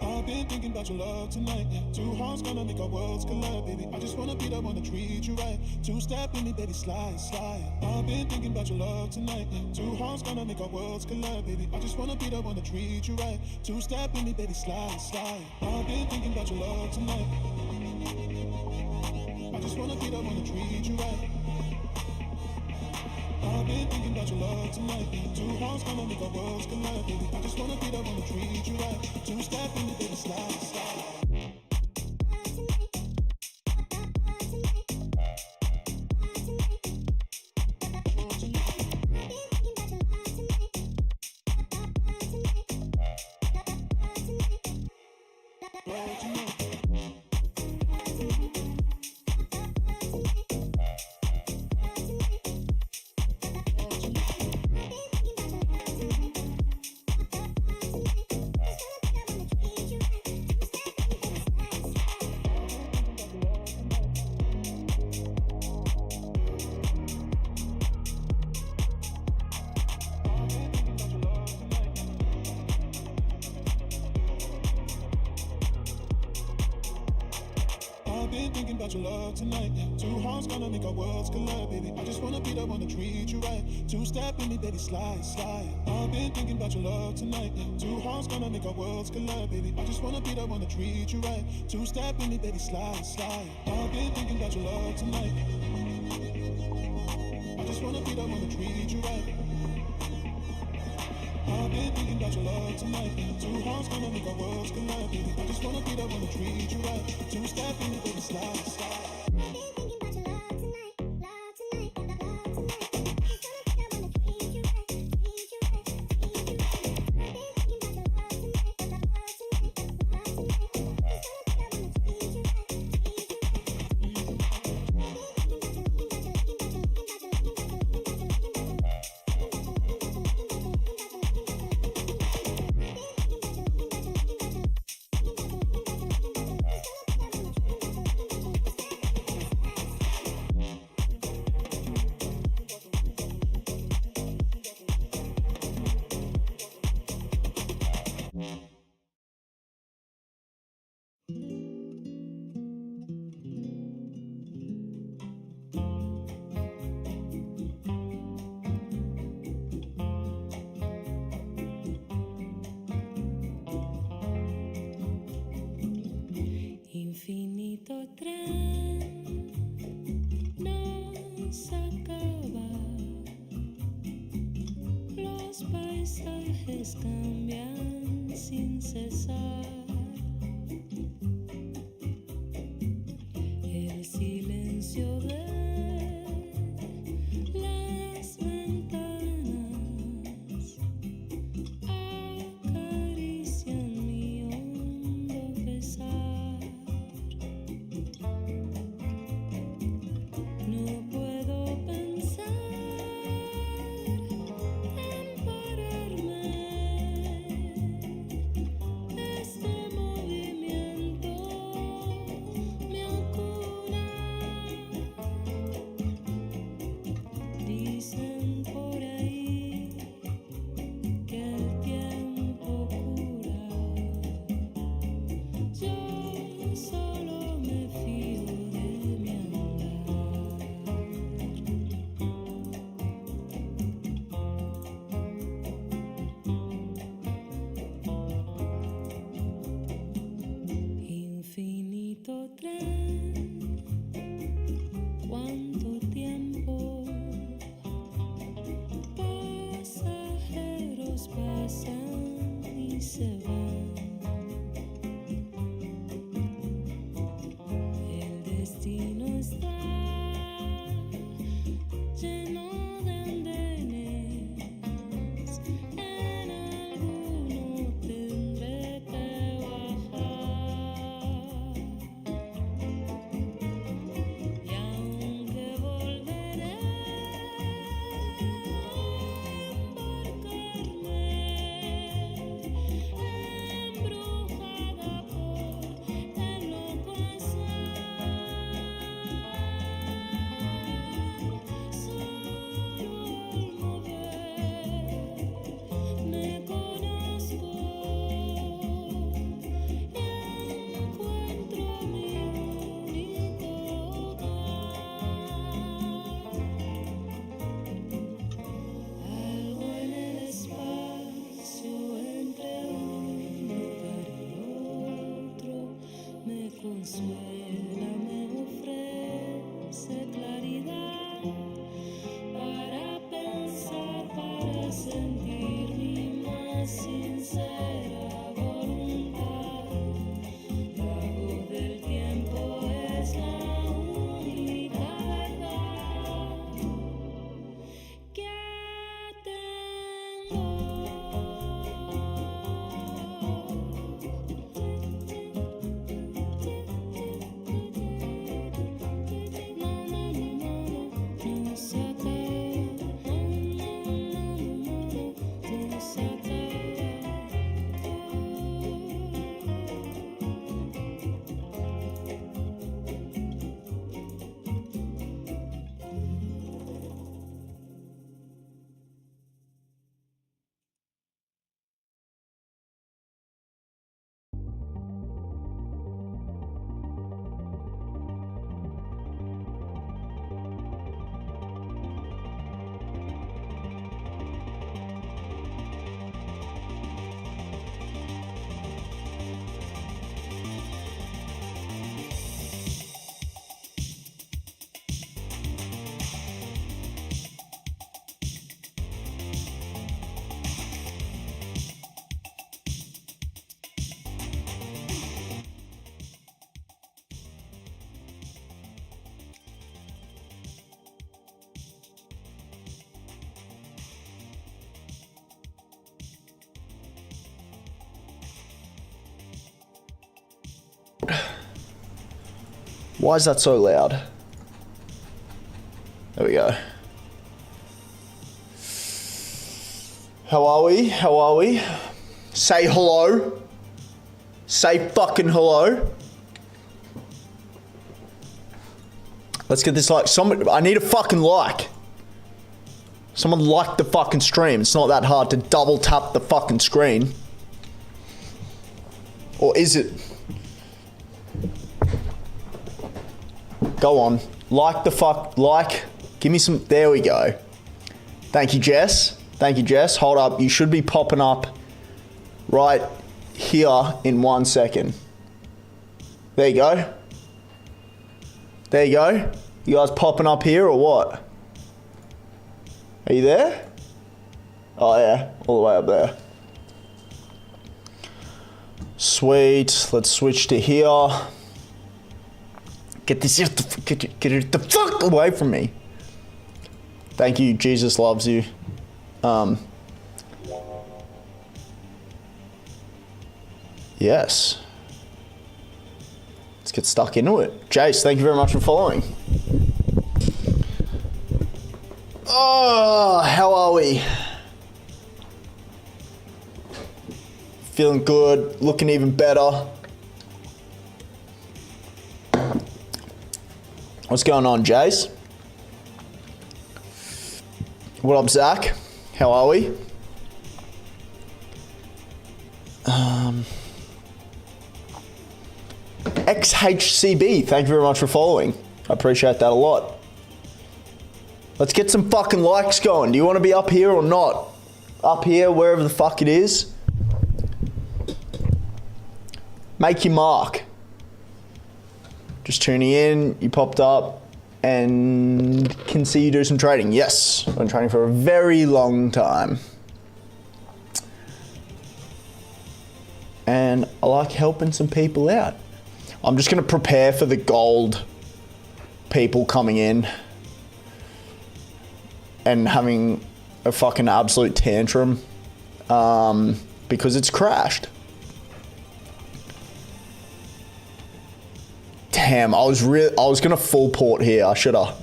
I've been thinking about your love tonight. Two hearts gonna make our worlds collide, baby. I just wanna be the one to treat you right. Two-step in me, baby, slide, slide. I've been thinking about your love tonight. Two hearts gonna make our worlds collide, baby. I just wanna be the one to treat you right. Two-step in me, baby, slide, slide. I've been thinking about your love tonight. I just wanna be the one to treat you right. I've been thinking about your love tonight. Two hearts gonna make our worlds collide, baby. I just wanna be the one to treat you right. Two-step in me, baby, slide, slide. Thinking about your love tonight. Two hearts gonna make our worlds collide, baby. I just wanna be the one to treat you right. Two-step in me, baby, slide, slide. I've been thinking about your love tonight. Two hearts gonna make our worlds collide, baby. I just wanna be the one to treat you right. Two-step in me, baby, slide, slide. I've been thinking about your love tonight. I just wanna be the one to treat you right. I've been thinking about your love tonight. Two hearts gonna make our worlds collide, baby. I just wanna be the one to treat you right. Two-step in me, baby, slide, slide. Infinito tren nos acaba, los paisajes cambian sin cesar, el silencio de las ventanas acarician mi hondo pesar. No puedo pensar en pararme, estoy sincera voluntad. La voz del tiempo es la única verdad que tengo. No se acaba, no se Why is that so loud? There we go. How are we? How are we? Say hello. Say fucking hello. Let's get this like. I need a fucking like. Someone like the fucking stream. It's not that hard to double tap the fucking screen. Or is it? Go on. Like the fuck. Like. Give me some. There we go. Thank you, Jess. Thank you, Jess. Hold up. You should be popping up right here in 1 second. There you go. There you go. You guys popping up here or what? Are you there? Oh yeah. All the way up there. Sweet. Let's switch to here. Get this, get it the fuck away from me. Thank you, Jesus loves you. Yes. Let's get stuck into it. Jace, thank you very much for following. Oh, how are we? Feeling good, looking even better. What's going on, Jace? What up, Zach? How are we? XHCB, thank you very much for following. I appreciate that a lot. Let's get some fucking likes going. Do you want to be up here or not? Up here, wherever the fuck it is. Make your mark. Just tuning in, you popped up and can see you do some trading. Yes, I've been trading for a very long time. And I like helping some people out. I'm just gonna prepare for the gold people coming in and having a fucking absolute tantrum because it's crashed. Damn, I was gonna full port here. I shoulda.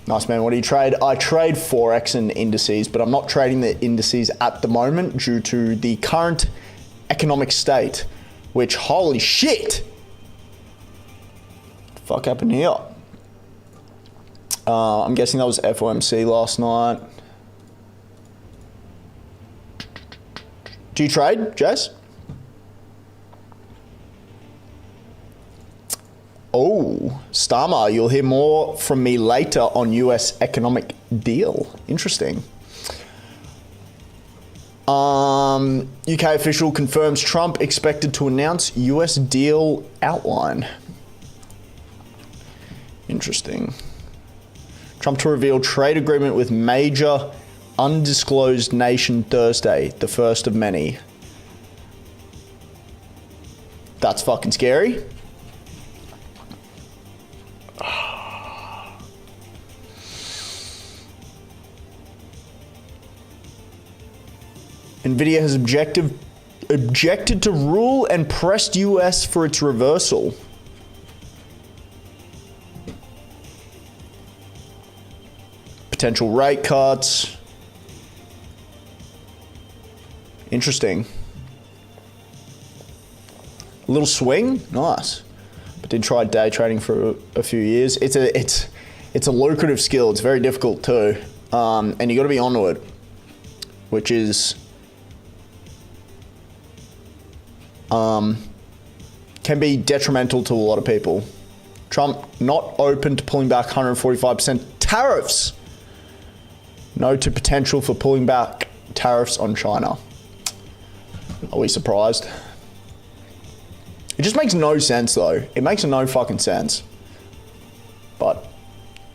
Nice, man. What do you trade? I trade Forex and indices, but I'm not trading the indices at the moment due to the current economic state, which, holy shit! What the fuck happened here? I'm guessing that was FOMC last night. Do you trade, Jace? Oh, Starmer, you'll hear more from me later on US economic deal. Interesting. UK official confirms Trump expected to announce US deal outline. Interesting. Trump to reveal trade agreement with major undisclosed nation Thursday, the first of many. That's fucking scary. Nvidia has objected to rule and pressed US for its reversal. Potential rate cuts. Interesting. A little swing, nice. But did try day trading for a few years. It's a lucrative skill. It's very difficult too, and you got to be onto it, which is can be detrimental to a lot of people. Trump not open to pulling back 145% tariffs. No to potential for pulling back tariffs on China. Are we surprised? It just makes no sense though. It makes no fucking sense. But,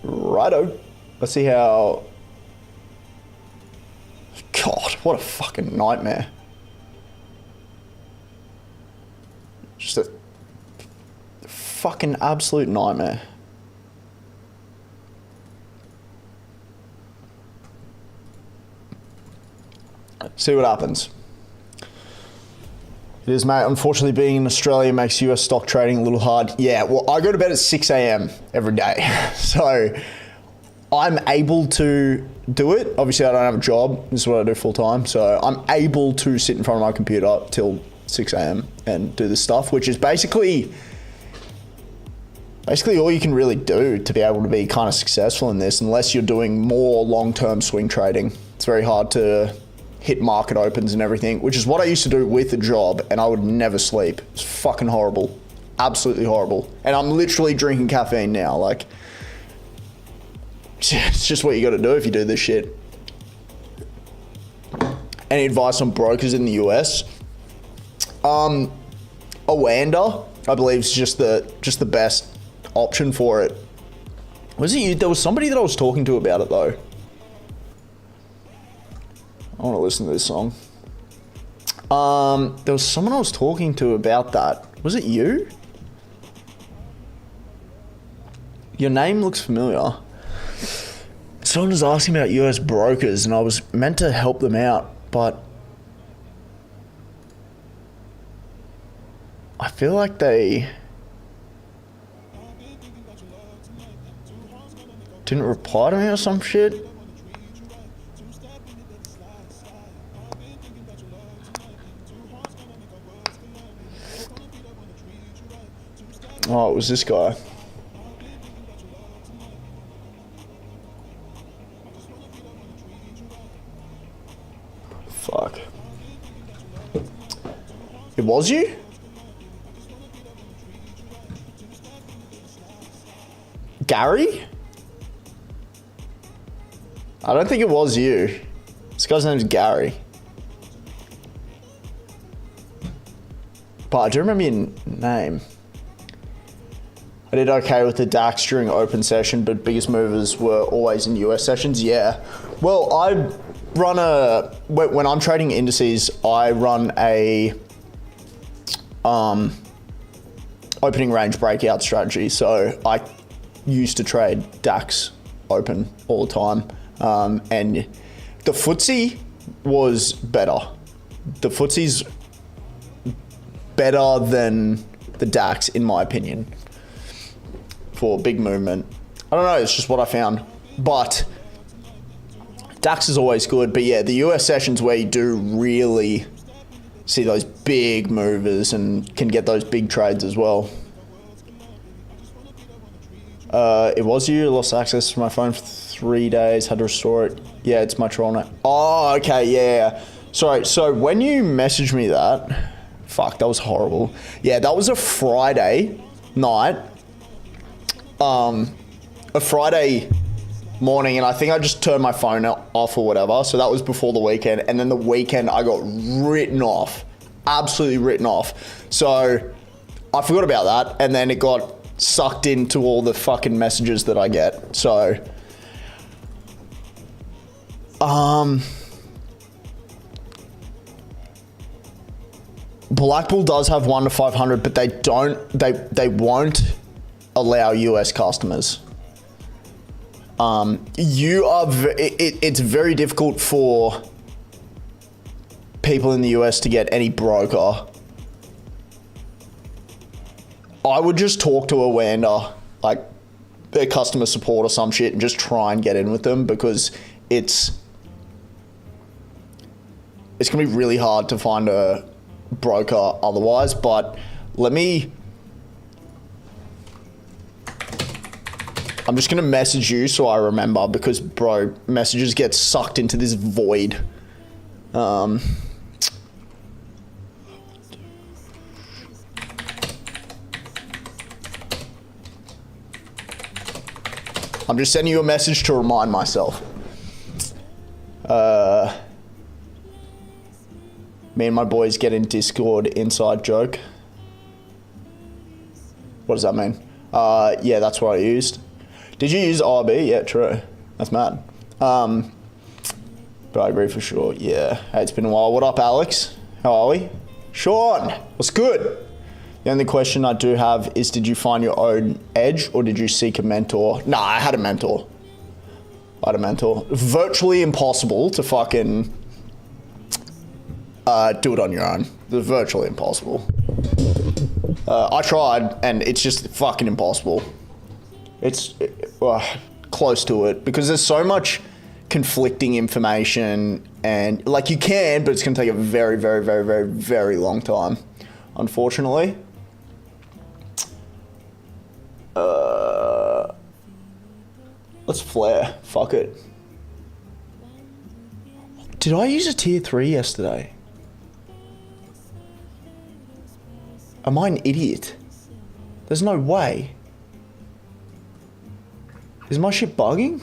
righto. Let's see how... God, what a fucking nightmare. Just a fucking absolute nightmare. See what happens. It is, mate. Unfortunately, being in Australia makes US stock trading a little hard. Yeah, well, I go to bed at 6 a.m. every day. So I'm able to do it. Obviously, I don't have a job. This is what I do full time. So I'm able to sit in front of my computer till 6 a.m. and do this stuff, which is basically all you can really do to be able to be kind of successful in this, unless you're doing more long-term swing trading. It's very hard to hit market opens and everything, which is what I used to do with a job, and I would never sleep. It's fucking horrible. Absolutely horrible. And I'm literally drinking caffeine now. Like, it's just what you got to do if you do this shit. Any advice on brokers in the US? Awanda, I believe, is just the best option for it. Was it you? There was somebody that I was talking to about it though. I want to listen to this song. There was someone I was talking to about that. Was it you? Your name looks familiar. Someone was asking about US brokers and I was meant to help them out, but I feel like they didn't reply to me or some shit. Oh, it was this guy. Fuck. It was you? Gary? I don't think it was you. This guy's name's Gary. But I do remember your name. I did okay with the DAX during open session, but biggest movers were always in US sessions. Yeah. Well, when I'm trading indices, I run a opening range breakout strategy. So I used to trade DAX open all the time. And the FTSE was better. The FTSE's better than the DAX, in my opinion, for big movement. I don't know, it's just what I found. But DAX is always good. But yeah, the US sessions where you do really see those big movers and can get those big trades as well. It was you. Lost access to my phone for 3 days. Had to restore it. Yeah, it's my troll now. Oh, okay, yeah. Sorry. So when you messaged me that, fuck, that was horrible. Yeah, that was a Friday night. A Friday morning, and I think I just turned my phone off or whatever. So that was before the weekend, and then the weekend I got written off, absolutely written off. So I forgot about that, and then it got sucked into all the fucking messages that I get. So Black Bull does have 1 to 500, but they won't allow US customers. It's very difficult for people in the US to get any broker. I would just talk to a Wanda, like their customer support or some shit, and just try and get in with them, because it's gonna be really hard to find a broker otherwise. But I'm just gonna message you so I remember, because bro, messages get sucked into this void. I'm just sending you a message to remind myself. Me and my boys get in Discord inside joke. What does that mean? Yeah, that's what I used. Did you use RB? Yeah, true. That's mad. But I agree for sure. Yeah. Hey, it's been a while. What up, Alex? How are we? Sean, what's good? The only question I do have is, did you find your own edge or did you seek a mentor? Nah, I had a mentor. Virtually impossible to fucking do it on your own. It's virtually impossible. I tried and it's just fucking impossible. It's close to it, because there's so much conflicting information, and like you can, but it's gonna take a very, very, very, very, very long time, unfortunately. Let's flare. Fuck it. Did I use a tier 3 yesterday? Am I an idiot? There's no way. Is my shit bugging?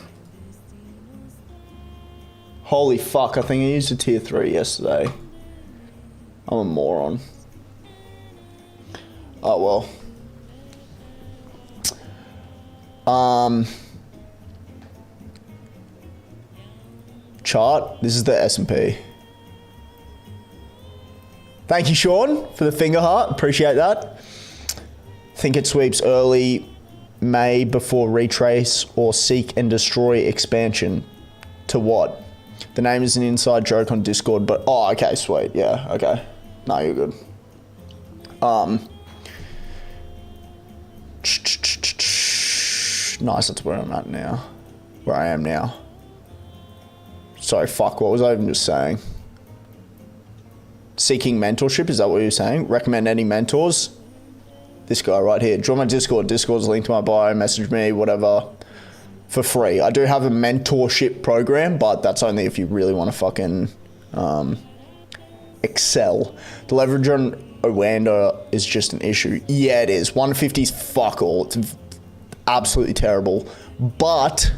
Holy fuck, I think I used a tier 3 yesterday. I'm a moron. Oh well. Chart, this is the S&P. Thank you, Sean, for the finger heart. Appreciate that. Think it sweeps early May before retrace or seek and destroy expansion. To what? The name is an inside joke on Discord, but oh, okay, sweet. Yeah, okay. No, you're good. Nice, that's where I'm at now. Where I am now. Sorry, fuck, what was I even just saying? Seeking mentorship, is that what you're saying? Recommend any mentors? This guy right here. Join my Discord. Discord's linked to my bio. Message me, whatever, for free. I do have a mentorship program, but that's only if you really want to fucking excel. The leverage on Owanda is just an issue. Yeah, it is. 150 is fuck all. It's absolutely terrible. But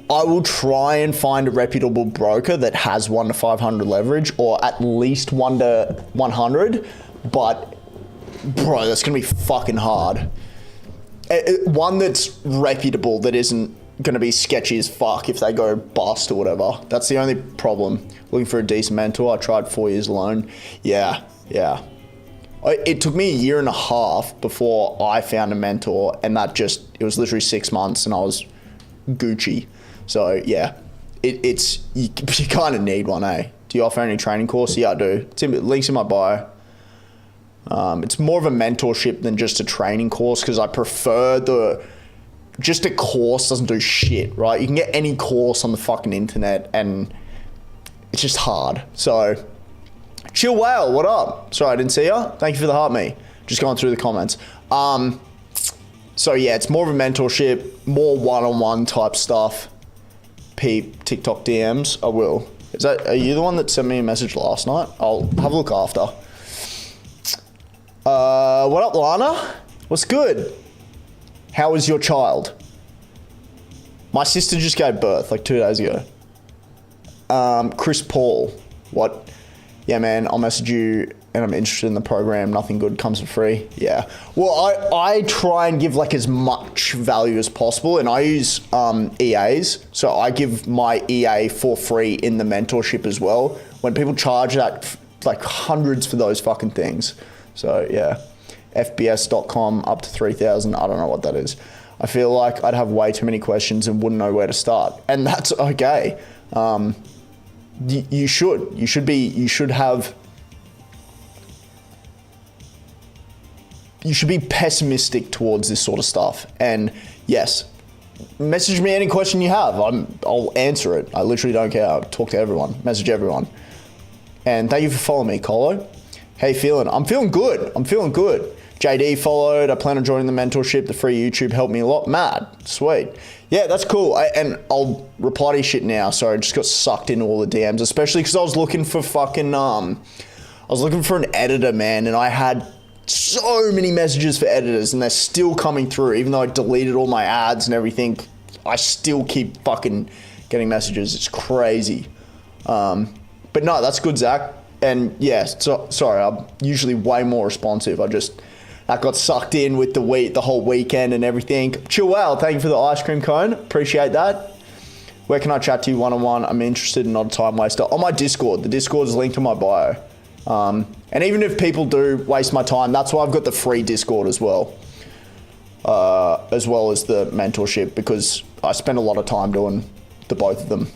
I will try and find a reputable broker that has 1 to 500 leverage, or at least 1 to 100. But bro, that's gonna be fucking hard. One that's reputable, that isn't gonna be sketchy as fuck if they go bust or whatever. That's the only problem. Looking for a decent mentor. I tried 4 years alone. Yeah. It took me a year and a half before I found a mentor, and it was literally 6 months and I was Gucci. So yeah, you kind of need one, eh? Do you offer any training course? Yeah, I do. Links in my bio. It's more of a mentorship than just a training course, because I prefer just a course doesn't do shit, right? You can get any course on the fucking internet and it's just hard. So, Chill Whale, what up? Sorry, I didn't see ya. Thank you for the heart, me. Just going through the comments. So yeah, it's more of a mentorship, more one-on-one type stuff. Peep TikTok DMs, I will. Are you the one that sent me a message last night? I'll have a look after. What up, Lana? What's good? How is your child? My sister just gave birth like 2 days ago. Chris Paul. What? Yeah, man, I'll message you and I'm interested in the program. Nothing good comes for free. Yeah. Well, I try and give like as much value as possible, and I use EAs. So I give my EA for free in the mentorship as well. When people charge that like hundreds for those fucking things. So yeah, fbs.com up to 3,000. I don't know what that is. I feel like I'd have way too many questions and wouldn't know where to start. And that's okay. You should be pessimistic towards this sort of stuff. And yes, message me any question you have. I'll answer it. I literally don't care. I'll talk to everyone, message everyone. And thank you for following me, Colo. How you feeling? I'm feeling good. JD followed. I plan on joining the mentorship. The free YouTube helped me a lot. Mad. Sweet. Yeah, that's cool. And I'll reply to your shit now. Sorry, I just got sucked into all the DMs, especially because I was looking for fucking, I was looking for an editor, man, and I had so many messages for editors, and they're still coming through. Even though I deleted all my ads and everything, I still keep fucking getting messages. It's crazy. But no, that's good, Zach. And yeah, sorry, I'm usually way more responsive. I got sucked in with the whole weekend and everything. Chill well, thank you for the ice cream cone. Appreciate that. Where can I chat to you one-on-one? I'm interested and not a time waster. On my Discord. The Discord is linked to my bio. And even if people do waste my time, that's why I've got the free Discord as well as the mentorship, because I spend a lot of time doing the both of them.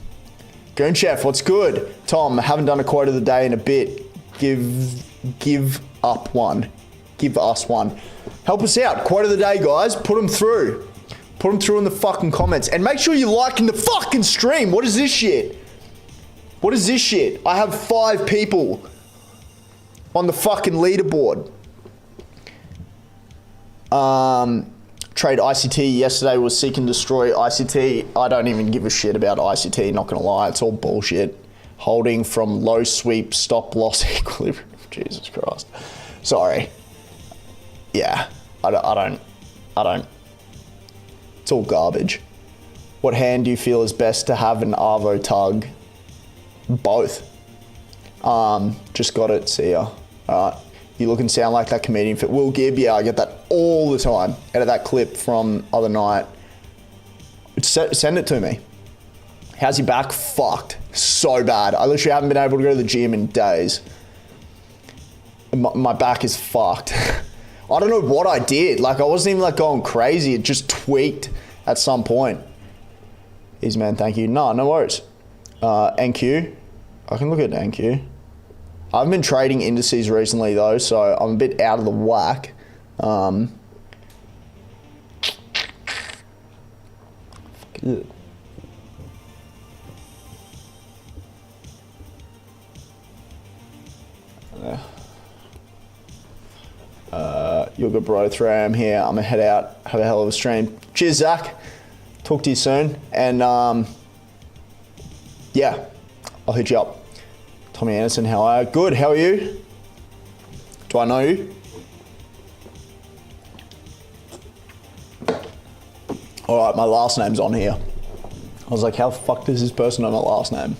Goon Chef, what's good? Tom, I haven't done a quote of the day in a bit. Give up one. Give us one. Help us out. Quote of the day, guys. Put them through. Put them through in the fucking comments. And make sure you're liking the fucking stream. What is this shit? What is this shit? I have 5 people on the fucking leaderboard. Trade ICT yesterday was seek and destroy ICT. I don't even give a shit about ICT, not gonna lie. It's all bullshit. Holding from low sweep, stop loss equilibrium. Jesus Christ. Sorry. Yeah, I don't. It's all garbage. What hand do you feel is best to have an Arvo tug? Both. Just got it, see ya. Alright. You look and sound like that comedian fit. Will Gibb, yeah, I get that all the time. Out of that clip from other night. Send it to me. How's your back? Fucked. So bad. I literally haven't been able to go to the gym in days. My back is fucked. I don't know what I did. Like, I wasn't even like going crazy. It just tweaked at some point. Easy man, thank you. No worries. NQ. I can look at NQ. I've been trading indices recently though, so I'm a bit out of the whack. You're good, bro. 3 a.m. here. I'm gonna head out. Have a hell of a stream. Cheers, Zach. Talk to you soon. And yeah, I'll hit you up. Tommy Anderson, how are you? Good, how are you? Do I know you? All right, my last name's on here. I was like, how the fuck does this person know my last name?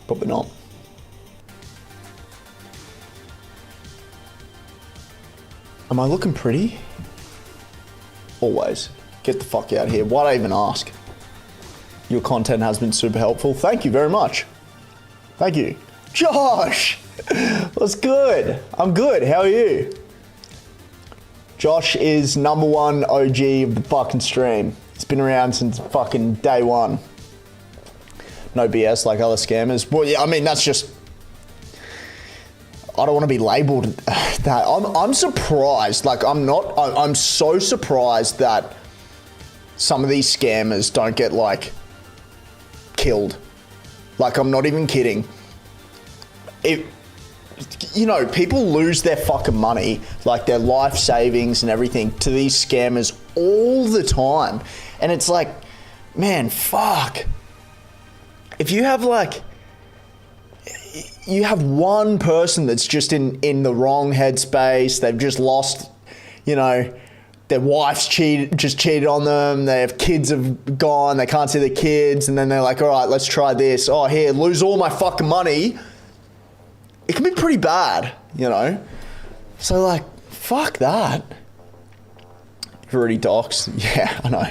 Probably not. Am I looking pretty? Always. Get the fuck out of here. Why'd I even ask? Your content has been super helpful. Thank you very much. Thank you. Josh! What's good? I'm good. How are you? Josh is #1 OG of the fucking stream. It's been around since fucking day one. No BS like other scammers. Well, yeah, I mean, that's just... I don't want to be labelled that. I'm surprised. Like, I'm so surprised that some of these scammers don't get, like, killed. Like, I'm not even kidding. You know, people lose their fucking money, like their life savings and everything, to these scammers all the time. And it's like, man, fuck. If you have, like... You have one person that's just in the wrong headspace, they've just lost, you know, their wife's cheated on them. They have kids have gone. They can't see their kids. And then they're like, all right, let's try this. Oh, here, lose all my fucking money. It can be pretty bad, you know? So, like, fuck that. You've already doxed. Yeah, I know.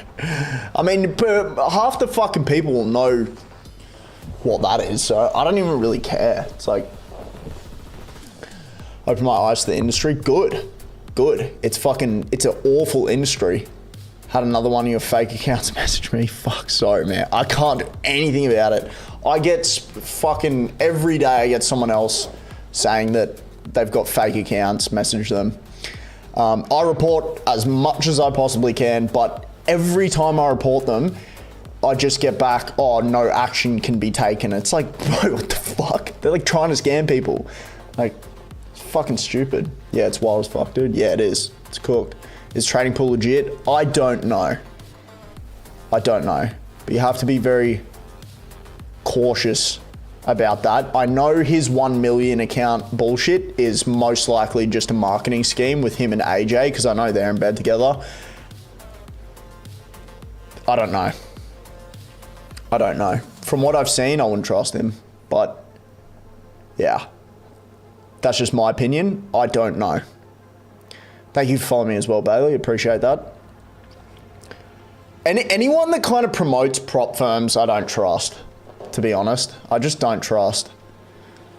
I mean, half the fucking people will know what that is. So I don't even really care. It's like, open my eyes to the industry. Good. It's an awful industry. Had another one of your fake accounts message me. Fuck, sorry, man. I can't do anything about it. I get fucking every day I get someone else saying that they've got fake accounts, message them. I report as much as I possibly can, but every time I report them, I just get back, oh, no action can be taken. It's like, bro, what the fuck? They're like trying to scam people. Like, it's fucking stupid. Yeah, it's wild as fuck, dude. Yeah, it is. It's cooked. Is trading pool legit? I don't know. But you have to be very cautious about that. I know his 1 million account bullshit is most likely just a marketing scheme with him and AJ, because I know they're in bed together. I don't know. From what I've seen, I wouldn't trust him. But yeah, that's just my opinion. I don't know. Thank you for following me as well, Bailey. Appreciate that. And anyone that kind of promotes prop firms, I don't trust. To be honest, I just don't trust.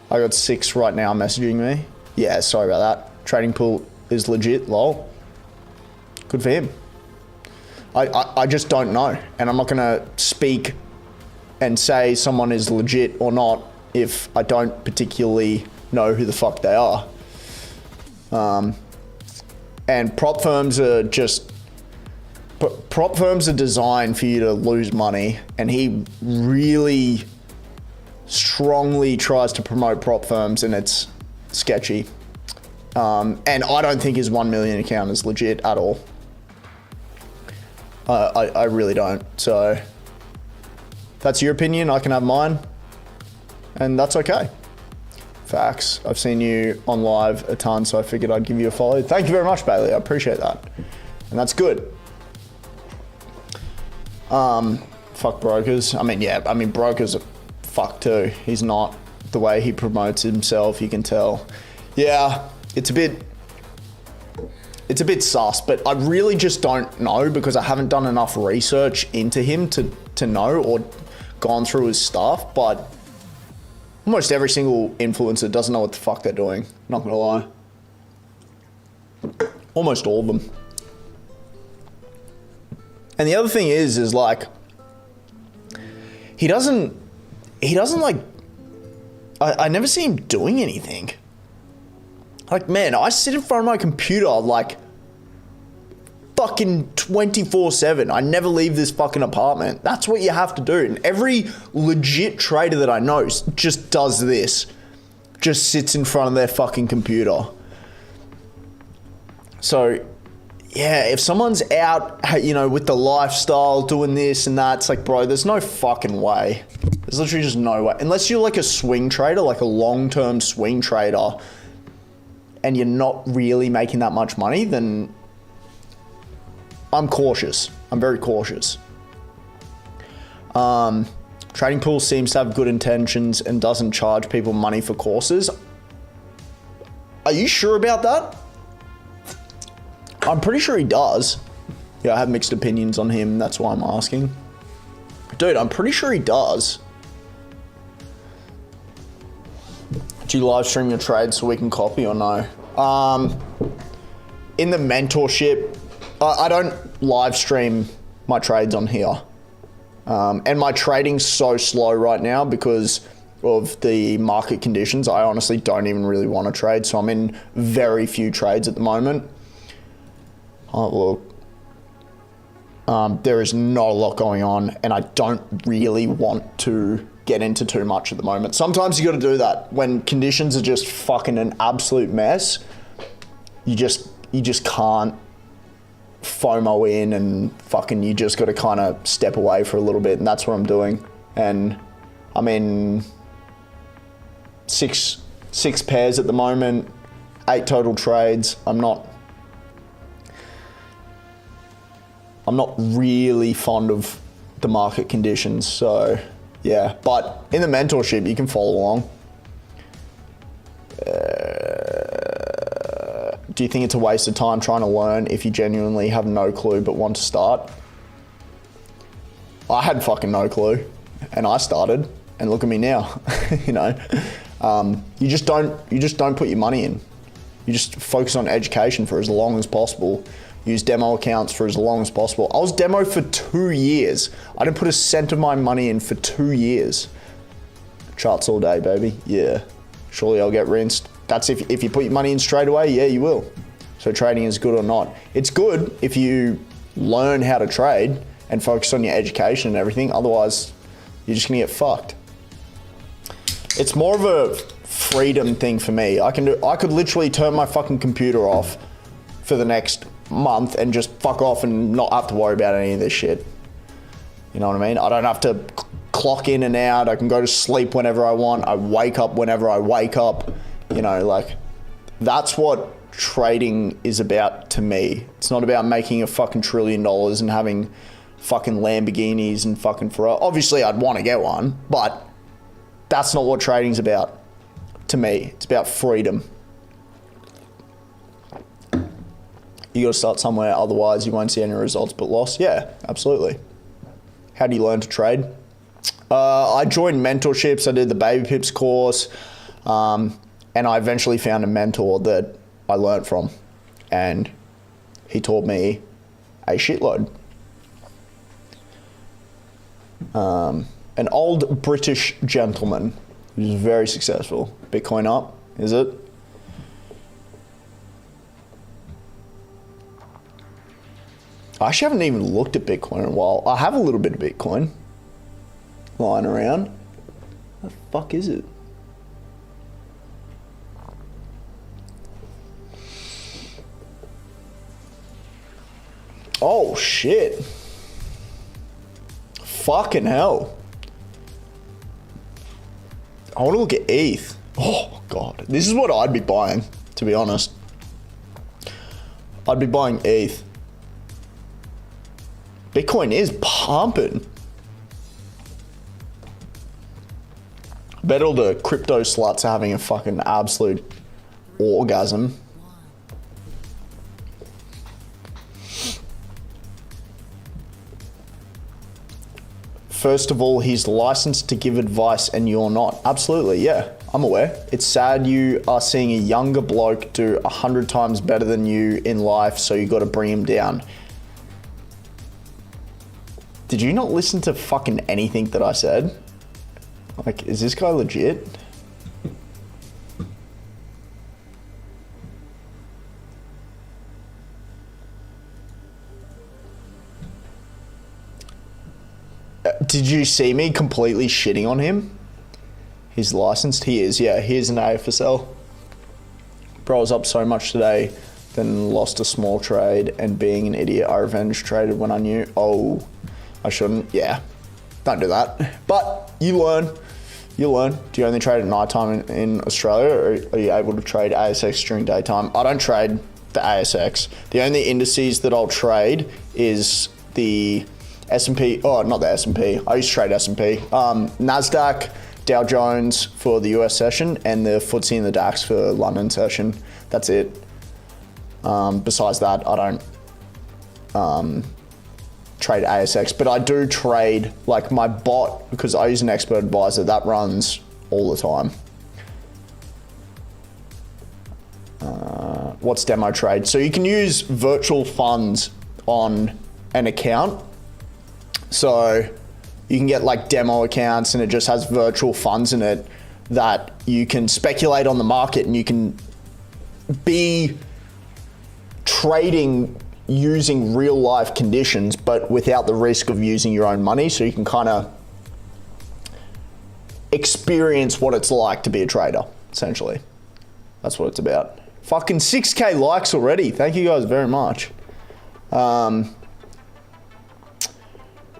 I got 6 right now messaging me. Yeah, sorry about that. Trading pool is legit, lol. Good for him. I just don't know. And I'm not gonna speak and say someone is legit or not if I don't particularly know who the fuck they are. And prop firms are designed for you to lose money, and he really strongly tries to promote prop firms, and it's sketchy. And I don't think his 1 million account is legit at all. I really don't. So that's your opinion. I can have mine, and that's okay. Facts. I've seen you on live a ton, so I figured I'd give you a follow. Thank you very much, Bailey. I appreciate that. And that's good. Fuck brokers. I mean, brokers are fucked too. He's not the way he promotes himself, you can tell. Yeah, it's a bit sus, but I really just don't know because I haven't done enough research into him to know or gone through his stuff, but almost every single influencer doesn't know what the fuck they're doing. Not gonna lie. Almost all of them. And the other thing is like, he doesn't like, I never see him doing anything. Like, man, I sit in front of my computer like fucking 24/7. I never leave this fucking apartment. That's what you have to do. And every legit trader that I know just does this. Just sits in front of their fucking computer. So, yeah, if someone's out, you know, with the lifestyle, doing this and that, it's like, bro, there's no fucking way. There's literally just no way. Unless you're like a swing trader, like a long-term swing trader, and you're not really making that much money, then I'm cautious. I'm very cautious. Trading pool seems to have good intentions and doesn't charge people money for courses. Are you sure about that? I'm pretty sure he does. Yeah, I have mixed opinions on him. That's why I'm asking. Dude, I'm pretty sure he does. Do you live stream your trades so we can copy or no? In the mentorship, I don't live stream my trades on here. And my trading's so slow right now because of the market conditions. I honestly don't even really want to trade. So I'm in very few trades at the moment. Oh, look, there is not a lot going on, and I don't really want to get into too much at the moment. Sometimes you got to do that when conditions are just fucking an absolute mess. You just can't FOMO in, and fucking you just got to kind of step away for a little bit, and that's what I'm doing. And I'm in six pairs at the moment, 8 total trades. I'm not I'm not really fond of the market conditions. So yeah, but in the mentorship, you can follow along. Do you think it's a waste of time trying to learn if you genuinely have no clue but want to start? I had fucking no clue, and I started, and look at me now. You know, you just don't put your money in. You just focus on education for as long as possible. Use demo accounts for as long as possible. I was demo for 2 years. I didn't put a cent of my money in for 2 years. Charts all day, baby. Yeah. Surely I'll get rinsed. That's if you put your money in straight away, yeah, you will. So trading is good or not. It's good if you learn how to trade and focus on your education and everything. Otherwise, you're just gonna get fucked. It's more of a freedom thing for me. I could literally turn my fucking computer off for the next month and just fuck off and not have to worry about any of this shit. You know what I mean? I don't have to clock in and out. I can go to sleep whenever I want. I wake up whenever I wake up. You know, like, that's what trading is about to me. It's not about making a fucking $1 trillion and having fucking Lamborghinis and fucking Ferrari. Obviously, I'd want to get one, but that's not what trading's about to me. It's about freedom. You got to start somewhere, otherwise you won't see any results but loss. Yeah, absolutely. How do you learn to trade? I joined mentorships. I did the Baby Pips course, and I eventually found a mentor that I learned from, and he taught me a shitload. An old British gentleman who's very successful. Bitcoin up, is it? I actually haven't even looked at Bitcoin in a while. I have a little bit of Bitcoin lying around. What the fuck is it? Oh shit. Fucking hell. I want to look at ETH. Oh god. This is what I'd be buying, to be honest. I'd be buying ETH. Bitcoin is pumping. I bet all the crypto sluts are having a fucking absolute orgasm. First of all, he's licensed to give advice and you're not. Absolutely, yeah, I'm aware. It's sad you are seeing a younger bloke do 100 times better than you in life, so you got to bring him down. Did you not listen to fucking anything that I said? Like, is this guy legit? Did you see me completely shitting on him? He's licensed? He is, yeah. He is an AFSL. Bro, I was up so much today, then lost a small trade, and being an idiot, I revenge traded when I knew. Oh, I shouldn't. Yeah, don't do that. But you learn. You learn. Do you only trade at night time in Australia, or are you able to trade ASX during daytime? I don't trade the ASX. The only indices that I'll trade is the S&P, oh, not the S&P. I used to trade S&P. NASDAQ, Dow Jones for the US session, and the FTSE and the DAX for London session. That's it. Besides that, I don't trade ASX, but I do trade like my bot, because I use an expert advisor that runs all the time. What's demo trade? So you can use virtual funds on an account. So you can get like demo accounts and it just has virtual funds in it that you can speculate on the market, and you can be trading using real life conditions, but without the risk of using your own money. So you can kind of experience what it's like to be a trader, essentially. That's what it's about. Fucking 6K likes already. Thank you guys very much.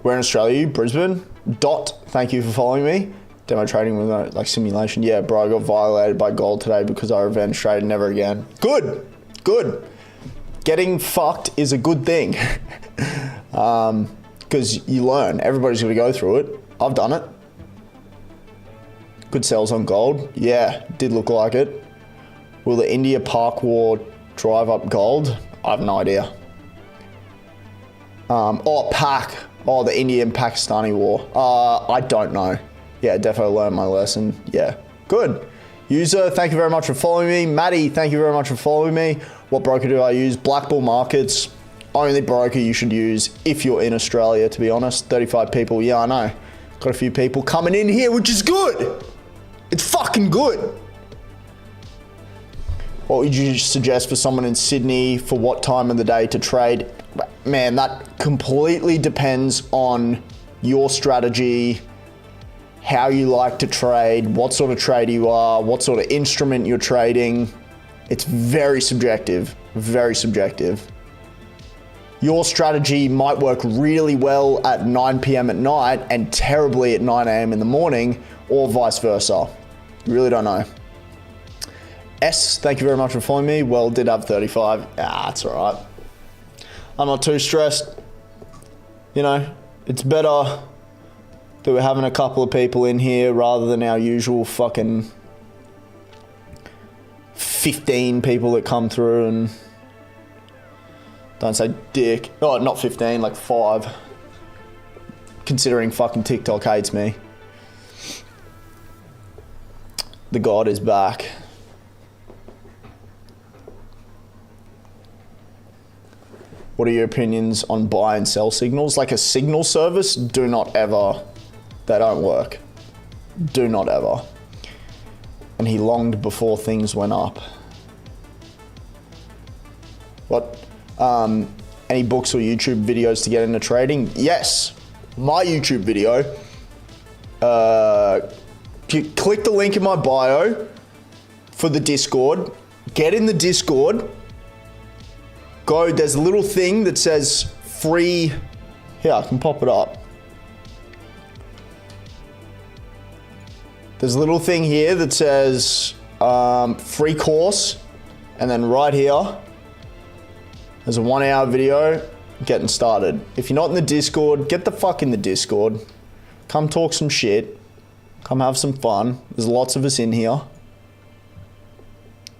Where in Australia, you? Brisbane? Dot, thank you for following me. Demo trading with like simulation. Yeah, bro, I got violated by gold today because I revenge traded never again. Good, good. getting fucked is a good thing. Because you learn. Everybody's going to go through it. I've done it. Good sells on gold. Yeah, did look like it. Will the India-Pak war drive up gold? I have no idea. Pak. Oh, the Indian-Pakistani war. I don't know. Yeah, definitely learned my lesson. Yeah, good. User, thank you very much for following me. Maddie, thank you very much for following me. What broker do I use? Black Bull Markets. Only broker you should use if you're in Australia, to be honest. 35 people. Yeah, I know. Got a few people coming in here, which is good. It's fucking good. What would you suggest for someone in Sydney for what time of the day to trade? Man, that completely depends on your strategy, how you like to trade, what sort of trader you are, what sort of instrument you're trading. It's very subjective, very subjective. Your strategy might work really well at 9 p.m. at night and terribly at 9 a.m. in the morning, or vice versa. You really don't know. S, thank you very much for following me. Well, did have 35. It's all right. I'm not too stressed. You know, it's better that we're having a couple of people in here rather than our usual fucking 15 people that come through and don't say dick. Oh, not 15, like 5. Considering fucking TikTok hates me. The God is back. What are your opinions on buy and sell signals? Like a signal service, do not ever. They don't work. Do not ever. And he longed before things went up. What? Any books or YouTube videos to get into trading? Yes. My YouTube video. Click the link in my bio for the Discord. Get in the Discord. Go, there's a little thing that says free. Here, I can pop it up. There's a little thing here that says free course. And then right here, there's a 1 hour video getting started. If you're not in the Discord, get the fuck in the Discord. Come talk some shit. Come have some fun. There's lots of us in here.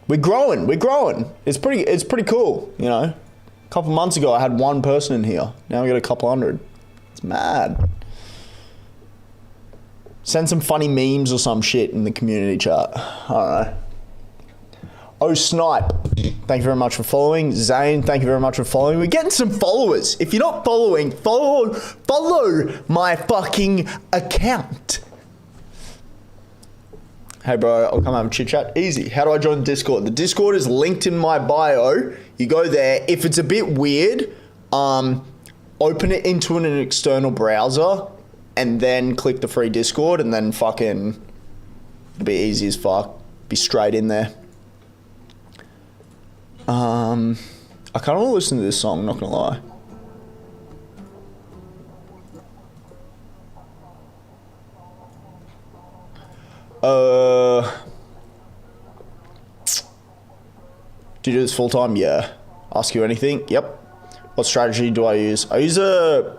We're growing. It's pretty cool, you know. A couple months ago, I had 1 person in here. Now we got a couple hundred. It's mad. Send some funny memes or some shit in the community chat. I don't know. Oh, Snipe, thank you very much for following. Zane, thank you very much for following. We're getting some followers. If you're not following, follow my fucking account. Hey bro, I'll come have a chit chat. Easy. How do I join the Discord? The Discord is linked in my bio. You go there. If it's a bit weird, open it into an external browser and then click the free Discord and then fucking, it'll be easy as fuck. Be straight in there. I kind of want to listen to this song, not gonna lie. Do you do this full time? Yeah. Ask you anything? Yep. What strategy do I use? I use a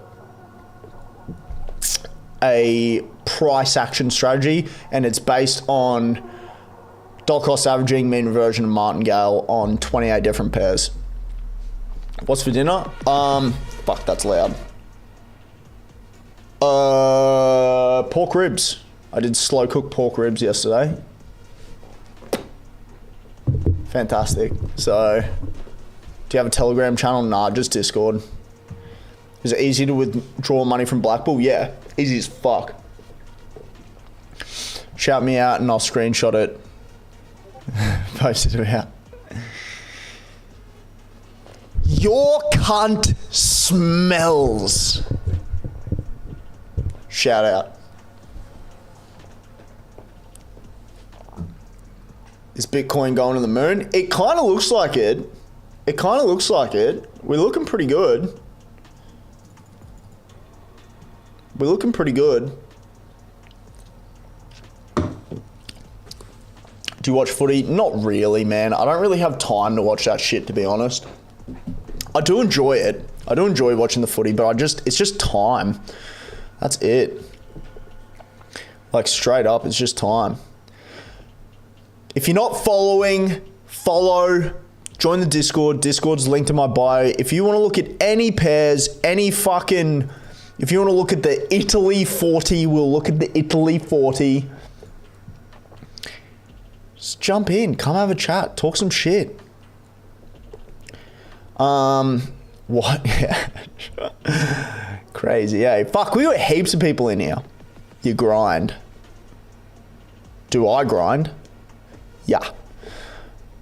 price action strategy, and it's based on dollar cost averaging, mean reversion, and martingale on 28 different pairs. What's for dinner? Fuck, that's loud. Pork ribs. I did slow cooked pork ribs yesterday. Fantastic. So, do you have a Telegram channel? Nah, just Discord. Is it easy to withdraw money from Black Bull? Yeah, easy as fuck. Shout me out and I'll screenshot it. Post it out. Your cunt smells. Shout out. Is Bitcoin going to the moon? It kind of looks like it. It kind of looks like it. We're looking pretty good. We're looking pretty good. Do you watch footy? Not really, man. I don't really have time to watch that shit, to be honest. I do enjoy it. I do enjoy watching the footy, but it's just time. That's it. Like straight up, it's just time. If you're not following, follow, join the Discord. Discord's linked in my bio. If you want to look at any pairs, if you want to look at the Italy 40, we'll look at the Italy 40. Just jump in, come have a chat, talk some shit. What? Yeah. Crazy, yeah. Fuck, we got heaps of people in here. You grind. Do I grind? Yeah.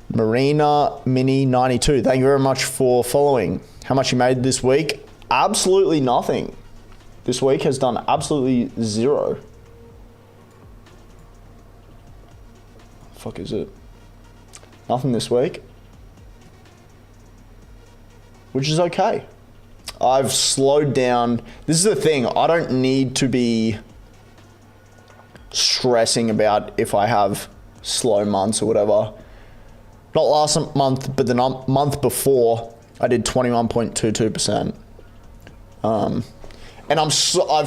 Marina Mini 92. Thank you very much for following. How much you made this week? Absolutely nothing. This week has done absolutely zero. Fuck is it? Nothing this week. Which is okay. I've slowed down. This is the thing. I don't need to be stressing about if I have slow months or whatever. Not last month, but the month before, I did 21.22%. And I've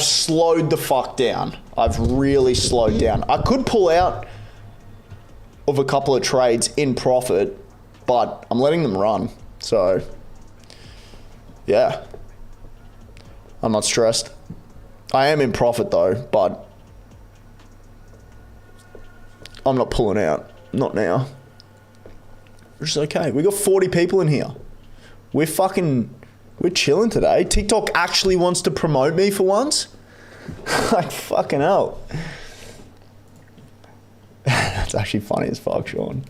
slowed the fuck down. I've really slowed down. I could pull out of a couple of trades in profit, but I'm letting them run. So, yeah. I'm not stressed. I am in profit though, but I'm not pulling out. Not now. Which is okay. We got 40 people in here. We're chilling today. TikTok actually wants to promote me for once. Like fucking hell. That's actually funny as fuck, Sean.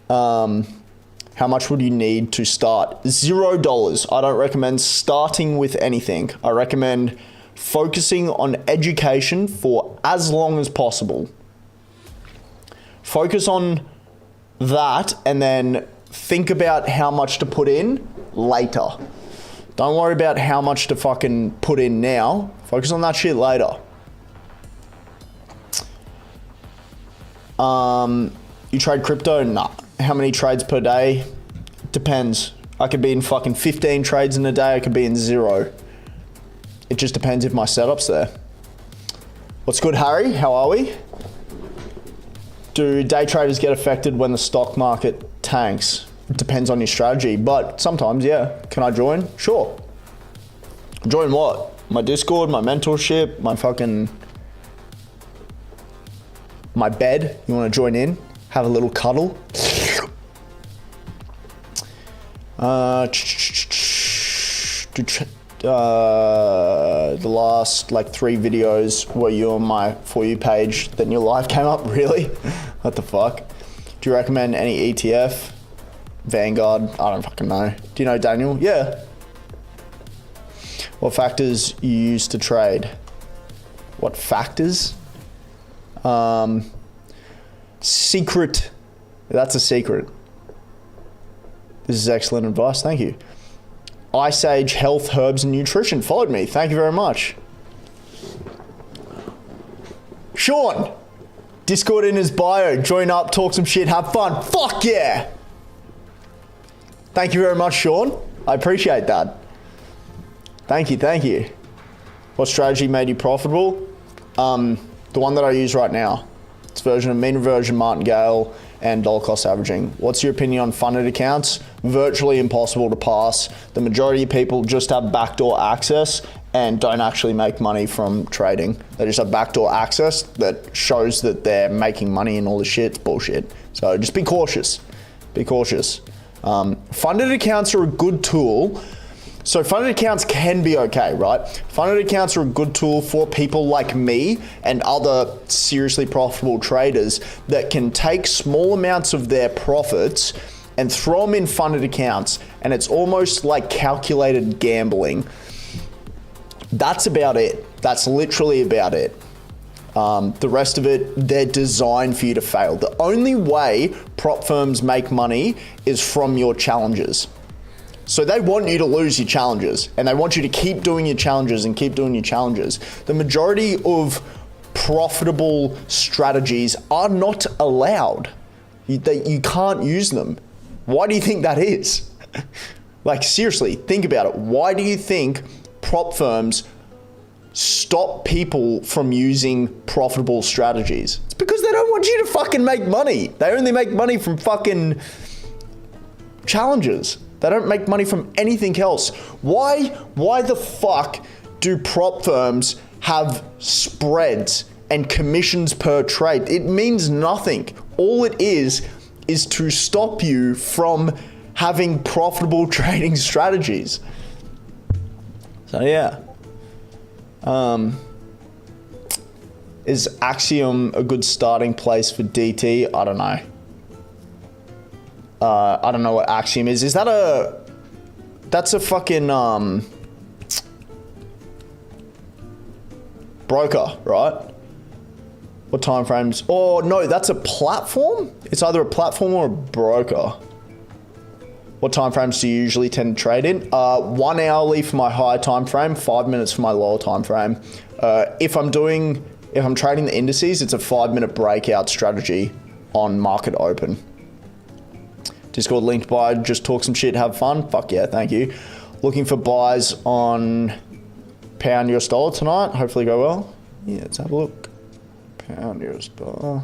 How much would you need to start? $0. I don't recommend starting with anything. I recommend focusing on education for as long as possible. Focus on that and then think about how much to put in later. Don't worry about how much to fucking put in now. Focus on that shit later. You trade crypto? Nah. How many trades per day? Depends. I could be in fucking 15 trades in a day. I could be in 0. It just depends if my setup's there. What's good, Harry? How are we? Do day traders get affected when the stock market tanks? It depends on your strategy, but sometimes, yeah. Can I join? Sure. Join what? My Discord, my mentorship, my bed. You want to join in? Have a little cuddle? The last 3 videos were you on my For You page, then your live came up, really? What the fuck? Do you recommend any ETF? Vanguard? I don't fucking know. Do you know Daniel? Yeah. What factors you use to trade? What factors? Secret. That's a secret. This is excellent advice. Thank you. Ice Age Health, Herbs and Nutrition followed me. Thank you very much. Sean, Discord in his bio. Join up, talk some shit, have fun. Fuck yeah. Thank you very much, Sean. I appreciate that. Thank you. What strategy made you profitable? The one that I use right now. It's version of mean reversion, martingale, and dollar cost averaging. What's your opinion on funded accounts? Virtually impossible to pass. The majority of people just have backdoor access and don't actually make money from trading. They just have backdoor access that shows that they're making money and all this shit. It's bullshit. So just be cautious. Be cautious. Funded accounts are a good tool. So funded accounts can be okay, right? Funded accounts are a good tool for people like me and other seriously profitable traders that can take small amounts of their profits and throw them in funded accounts, and it's almost like calculated gambling. That's about it. That's literally about it. The rest of it, they're designed for you to fail. The only way prop firms make money is from your challenges. So they want you to lose your challenges, and they want you to keep doing your challenges and keep doing your challenges. The majority of profitable strategies are not allowed. You can't use them. Why do you think that is? Like, seriously, think about it. Why do you think prop firms stop people from using profitable strategies? It's because they don't want you to fucking make money. They only make money from fucking challenges. They don't make money from anything else. Why the fuck do prop firms have spreads and commissions per trade? It means nothing. All it is to stop you from having profitable trading strategies. So yeah. Is Axiom a good starting place for DT? I don't know. I don't know what Axiom is. Is that that's a fucking broker, right? What time frames? Oh no, that's a platform? It's either a platform or a broker. What time frames do you usually tend to trade in? 1 hourly for my high time frame, 5 minutes for my lower time frame. If I'm trading the indices, it's a 5-minute breakout strategy on market open. Discord linked by, just talk some shit, have fun. Fuck yeah, thank you. Looking for buys on pound US dollar tonight. Hopefully go well. Yeah, let's have a look. Pound US dollar.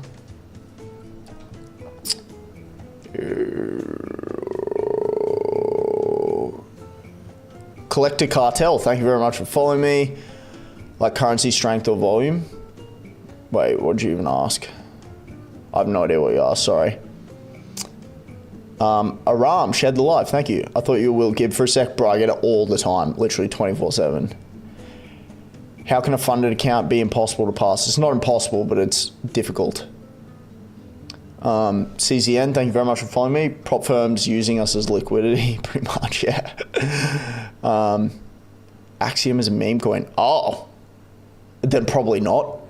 Collector Cartel, thank you very much for following me. Like currency strength or volume? Wait, what did you even ask? I have no idea what you asked, sorry. Aram, shed the life, thank you. I thought you will give for a sec, bro. I get it all the time, literally 24/7. How can a funded account be impossible to pass? It's not impossible, but it's difficult. CZN, thank you very much for following me. Prop firms using us as liquidity, pretty much, yeah. Axiom is a meme coin. Oh, then probably not.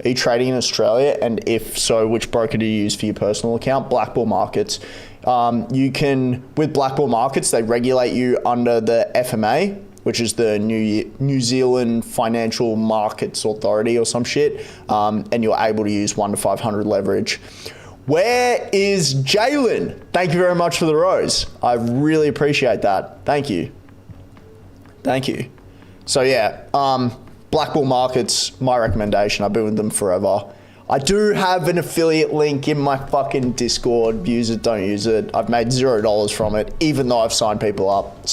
Are you trading in Australia? And if so, which broker do you use for your personal account? Blackball Markets. You can, with Blackball Markets, they regulate you under the FMA, which is the New Zealand Financial Markets Authority or some shit. And you're able to use 1 to 500 leverage. Where is Jalen? Thank you very much for the rose. I really appreciate that. Thank you. Thank you. So yeah, Blackball Markets, my recommendation. I've been with them forever. I do have an affiliate link in my fucking Discord. Use it, don't use it. I've made $0 from it, even though I've signed people up.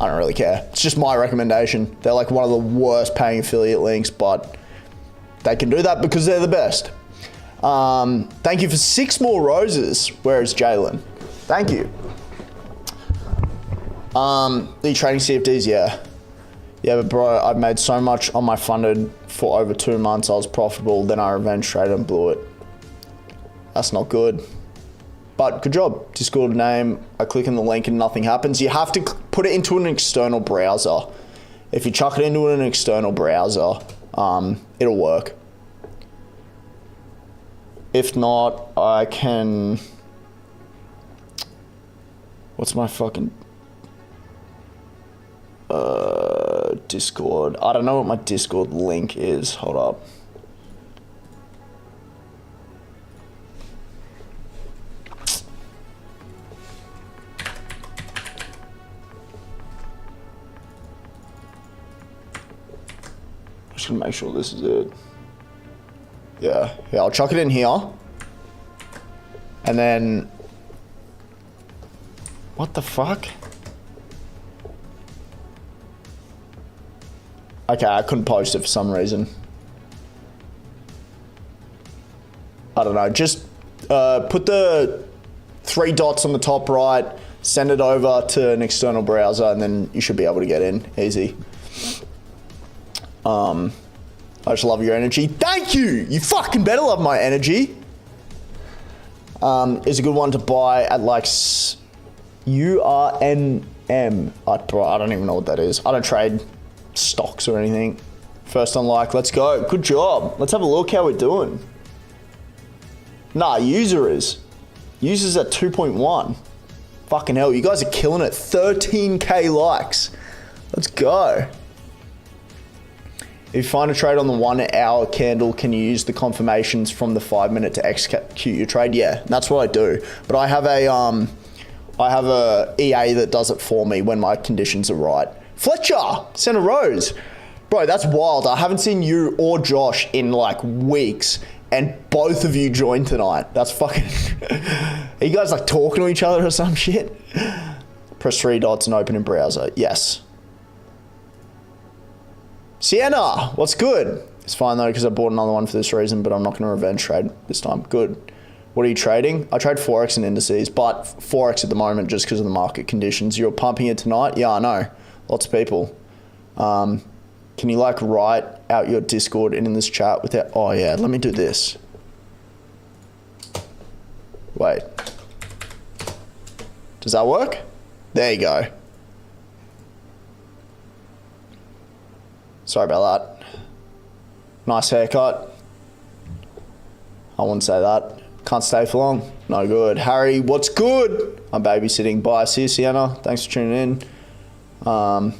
I don't really care. It's just my recommendation. They're like one of the worst paying affiliate links, but they can do that because they're the best. Thank you for 6 more roses. Where is Jalen? Thank you. Are you trading CFDs? Yeah. Yeah, but bro, I've made so much on my funded for over 2 months. I was profitable, then I revenge traded and blew it. That's not good. But good job. Discord name, I click on the link and nothing happens. You have to put it into an external browser. If you chuck it into an external browser, it'll work. If not, I can... What's my fucking... Discord. I don't know what my Discord link is. Hold up. I'm just gonna make sure this is it. Yeah, I'll chuck it in here. And then... What the fuck? Okay, I couldn't post it for some reason. I don't know, just put the 3 dots on the top right, send it over to an external browser, and then you should be able to get in, easy. I just love your energy. Thank you! You fucking better love my energy. Is a good one to buy at like URNM. Bro, I don't even know what that is. I don't trade stocks or anything. First on like, let's go. Good job. Let's have a look how we're doing. Nah, user is. User's at 2.1. Fucking hell, you guys are killing it. 13k likes. Let's go. If you find a trade on the 1 hour candle, can you use the confirmations from the 5 minute to execute your trade? Yeah, that's what I do. But I have I have a EA that does it for me when my conditions are right. Fletcher, send a rose. Bro, that's wild. I haven't seen you or Josh in like weeks, and both of you joined tonight. That's fucking... Are you guys like talking to each other or some shit? Press 3 dots and open in browser. Yes. Sienna, what's good? It's fine though, because I bought another one for this reason, but I'm not going to revenge trade this time. Good. What are you trading? I trade Forex and indices, but Forex at the moment just because of the market conditions. You're pumping it tonight? Yeah, I know. Lots of people. Can you like write out your Discord and in this chat without... Oh yeah, let me do this. Wait. Does that work? There you go. Sorry about that. Nice haircut. I wouldn't say that. Can't stay for long. No good. Harry, what's good? I'm babysitting. Bye. See you, Sienna. Thanks for tuning in. I'm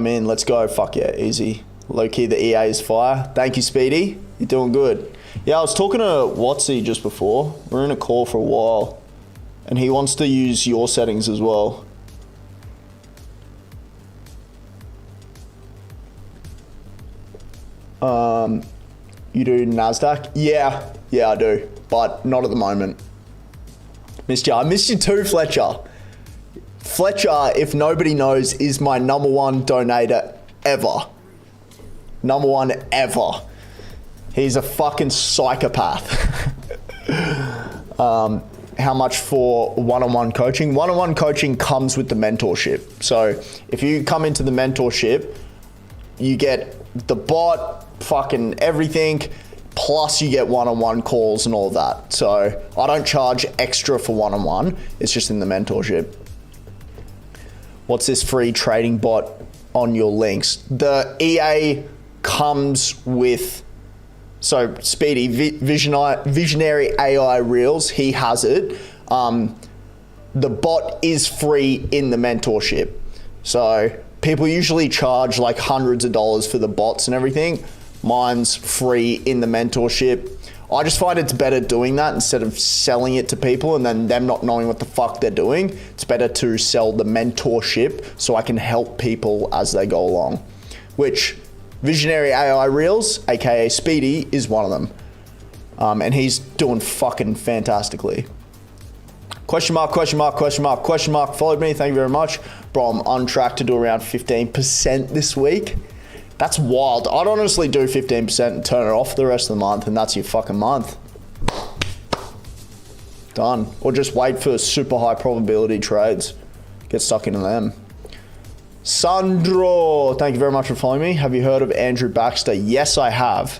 in. Let's go. Fuck yeah. Easy. Low key, the EA is fire. Thank you, Speedy. You're doing good. Yeah, I was talking to Watsy just before. We're in a call for a while. And he wants to use your settings as well. You do NASDAQ? Yeah, I do, but not at the moment. Missed you. I missed you too, Fletcher. Fletcher, if nobody knows, is my #1 donator ever. #1 ever. He's a fucking psychopath. How much for one-on-one coaching? One-on-one coaching comes with the mentorship. So if you come into the mentorship, you get the bot, fucking everything, plus you get one-on-one calls and all of that. So I don't charge extra for one-on-one. It's just in the mentorship. What's this free trading bot on your links? The EA comes with, so Speedy, Visionary AI Reels, he has it. The bot is free in the mentorship. So people usually charge like hundreds of dollars for the bots and everything. Mine's free in the mentorship. I just find it's better doing that instead of selling it to people and then them not knowing what the fuck they're doing. It's better to sell the mentorship so I can help people as they go along, which Visionary AI Reels, aka Speedy, is one of them. And he's doing fucking fantastically. Question mark, question mark, question mark, question mark. Followed me, thank you very much. Bro, I'm on track to do around 15% this week. That's wild. I'd honestly do 15% and turn it off the rest of the month, and that's your fucking month. Done. Or just wait for super high probability trades. Get stuck into them. Sandro, thank you very much for following me. Have you heard of Andrew Baxter? Yes, I have.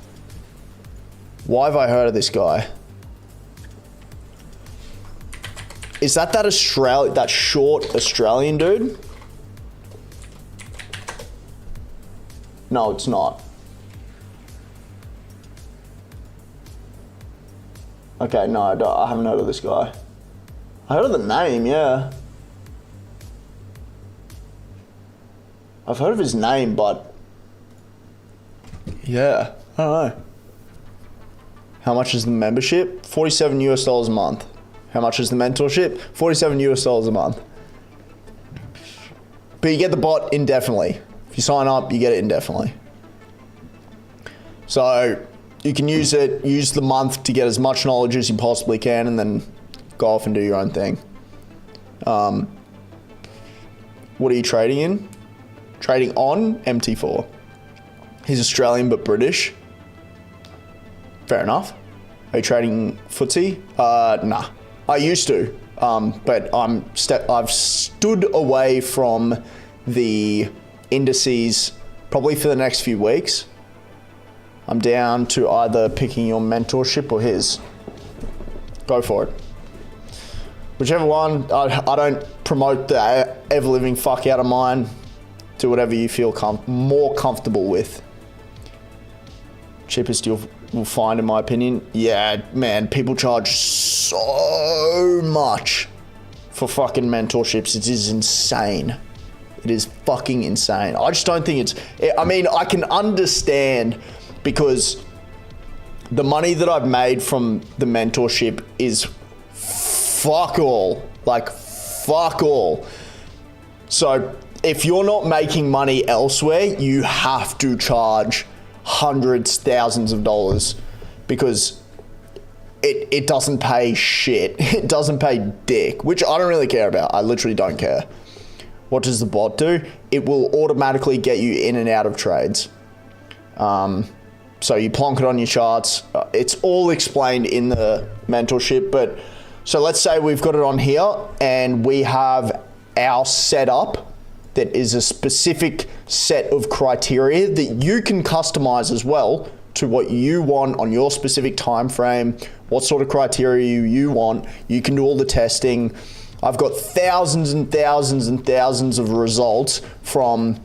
Why have I heard of this guy? Is that that short Australian dude? No, it's not. Okay, no, I haven't heard of this guy. I heard of the name, yeah. I've heard of his name, but yeah, I don't know. How much is the membership? $47 US a month. How much is the mentorship? $47 US a month. But you get the bot indefinitely. If you sign up, you get it indefinitely. So you can use the month to get as much knowledge as you possibly can and then go off and do your own thing. What are you trading in? Trading on MT4. He's Australian but British. Fair enough. Are you trading footsie? Nah. I used to, but I've stood away from the indices probably for the next few weeks. I'm down to either picking your mentorship or his. Go for it. Whichever one. I don't promote the ever living fuck out of mine. Do whatever you feel more comfortable with. Cheapest you'll find, in my opinion. Yeah, man, people charge so much for fucking mentorships. It is insane. It is fucking insane. I just don't think I mean, I can understand because the money that I've made from the mentorship is fuck all. Like, fuck all. So if you're not making money elsewhere, you have to charge hundreds, thousands of dollars, because it doesn't pay shit. It doesn't pay dick, which I don't really care about. I literally don't care. What does the bot do? It will automatically get you in and out of trades. So you plonk it on your charts. It's all explained in the mentorship. But so let's say we've got it on here and we have our setup that is a specific set of criteria that you can customize as well to what you want on your specific time frame, what sort of criteria you want. You can do all the testing. I've got thousands and thousands and thousands of results from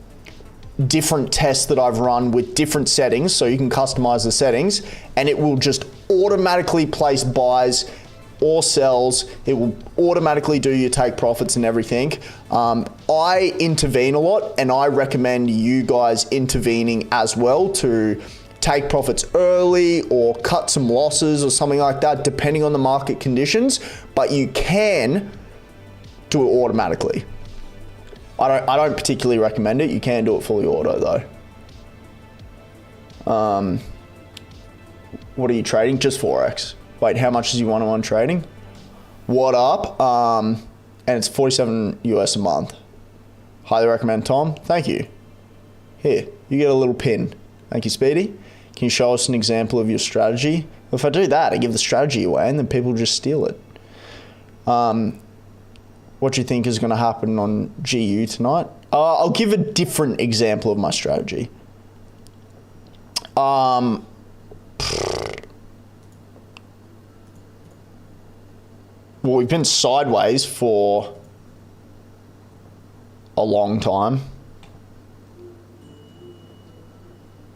different tests that I've run with different settings, so you can customize the settings, and it will just automatically place buys or sells. It will automatically do your take profits and everything. I intervene a lot, and I recommend you guys intervening as well to take profits early or cut some losses or something like that, depending on the market conditions, but you can do it automatically. I don't particularly recommend it. You can do it fully auto though. What are you trading? Just Forex. Wait, how much is you one-on-one trading? What up? And it's 47 US a month. Highly recommend, Tom. Thank you. Here, you get a little pin. Thank you, Speedy. Can you show us an example of your strategy? If I do that, I give the strategy away and then people just steal it. What do you think is going to happen on GU tonight? I'll give a different example of my strategy. Well, we've been sideways for a long time.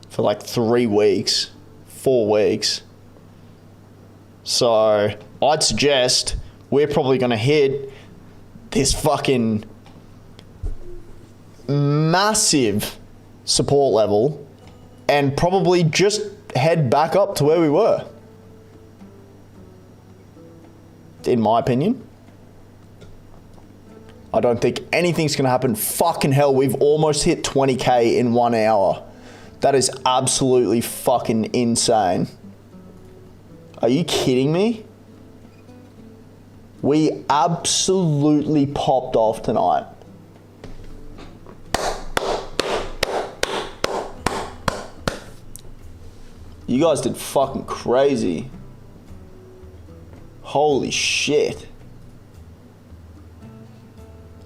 For like 3 weeks, 4 weeks. So I'd suggest we're probably going to hit this fucking massive support level and probably just head back up to where we were. In my opinion. I don't think anything's going to happen. Fucking hell, we've almost hit 20K in 1 hour. That is absolutely fucking insane. Are you kidding me? We absolutely popped off tonight. You guys did fucking crazy. Holy shit.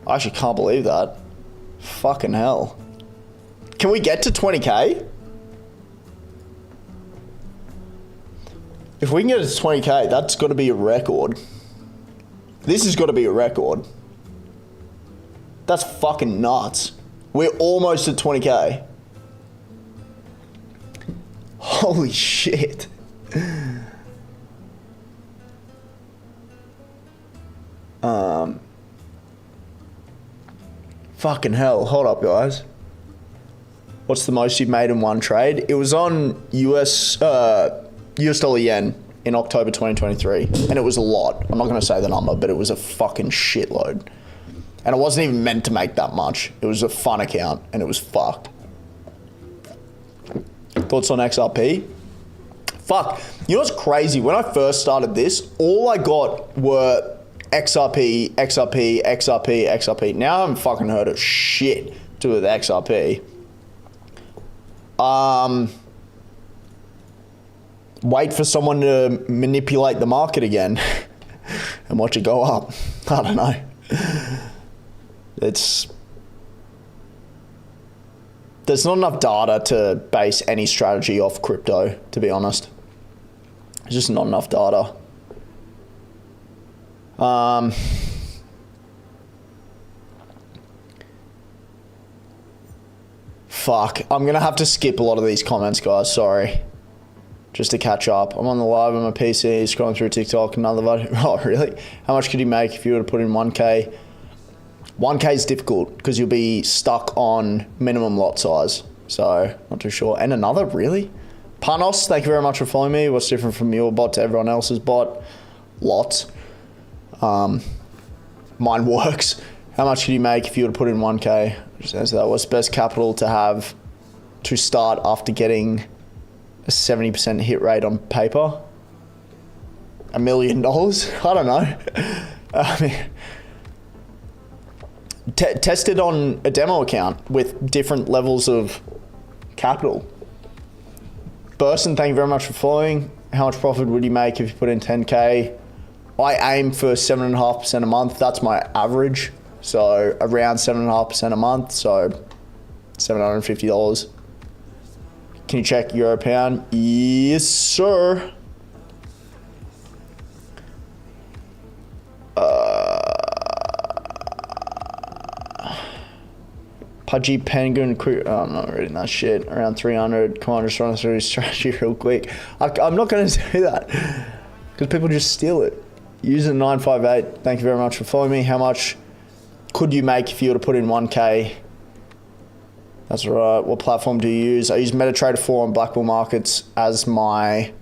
I actually can't believe that. Fucking hell. Can we get to 20K? If we can get to 20K, that's got to be a record. This has got to be a record. That's fucking nuts. We're almost at 20K. Holy shit. Fucking hell. Hold up, guys. What's the most you've made in one trade? It was on US dollar yen in October 2023, and it was a lot. I'm not going to say the number, but it was a fucking shitload. And it wasn't even meant to make that much. It was a fun account, and it was fucked. Thoughts on XRP? Fuck. You know what's crazy? When I first started this, all I got were XRP, XRP, XRP, XRP. Now I haven't fucking heard of shit to do with XRP. Wait for someone to manipulate the market again and watch it go up. I don't know. There's not enough data to base any strategy off crypto, to be honest. There's just not enough data. Fuck. I'm going to have to skip a lot of these comments, guys. Sorry. Just to catch up. I'm on the live on my PC, scrolling through TikTok, another video. Oh, really? How much could you make if you were to put in 1K? 1K is difficult because you'll be stuck on minimum lot size. So, not too sure. And another, really? Panos, thank you very much for following me. What's different from your bot to everyone else's bot? Lots. Mine works. How much could you make if you were to put in 1K? Just answer that. What's best capital to have to start after getting a 70% hit rate on paper? $1 million? I don't know. I mean, test it on a demo account with different levels of capital. Burson, thank you very much for following. How much profit would you make if you put in 10K? I aim for 7.5% a month. That's my average. So around 7.5% a month. So $750. Can you check euro pound? Yes, sir. Pudgy Penguin, I'm not reading that shit. Around 300. Come on, just run through his strategy real quick. I'm not going to do that because people just steal it. User 958, thank you very much for following me. How much could you make if you were to put in 1K? That's right. What platform do you use? I use MetaTrader 4 on Black Bull Markets as my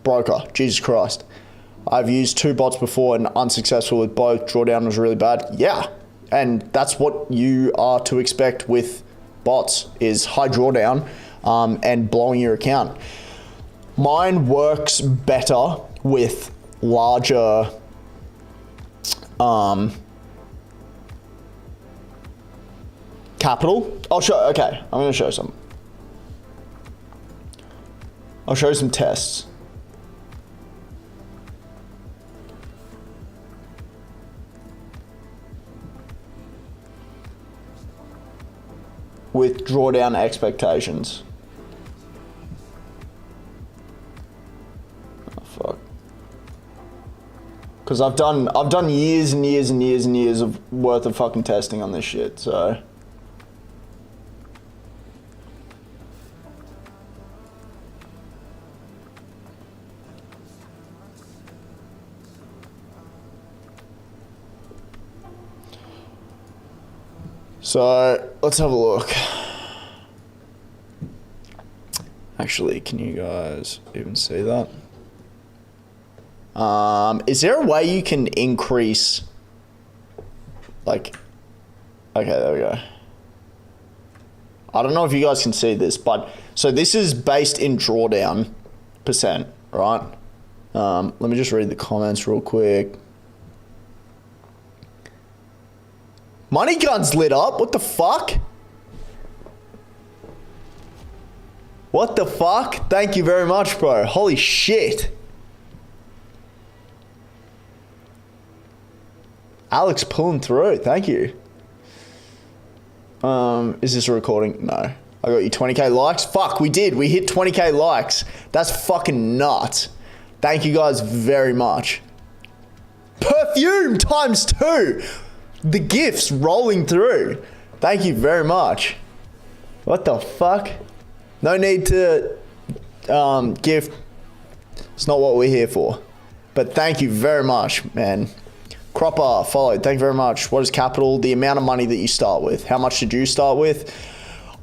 broker. Jesus Christ. I've used 2 bots before and unsuccessful with both. Drawdown was really bad. Yeah. And that's what you are to expect with bots is high drawdown and blowing your account. Mine works better with larger capital. Okay, I'm going to show some. I'll show you some tests. With drawdown expectations. Oh fuck. Because I've done years and years and years and years of worth of fucking testing on this shit, so. So let's have a look. Actually, can you guys even see that? Is there a way you can increase, like, okay, there we go. I don't know if you guys can see this, but so this is based in drawdown percent, right? Let me just read the comments real quick. Money Gun's lit up. What the fuck? What the fuck? Thank you very much, bro. Holy shit. Alex pulling through. Thank you. Is this a recording? No. I got you 20K likes. Fuck, we did. We hit 20K likes. That's fucking nuts. Thank you guys very much. Perfume times 2. The gifts rolling through. Thank you very much. What the fuck? No need to gift. It's not what we're here for. But thank you very much, man. Cropper followed. Thank you very much. What is capital? The amount of money that you start with. How much did you start with?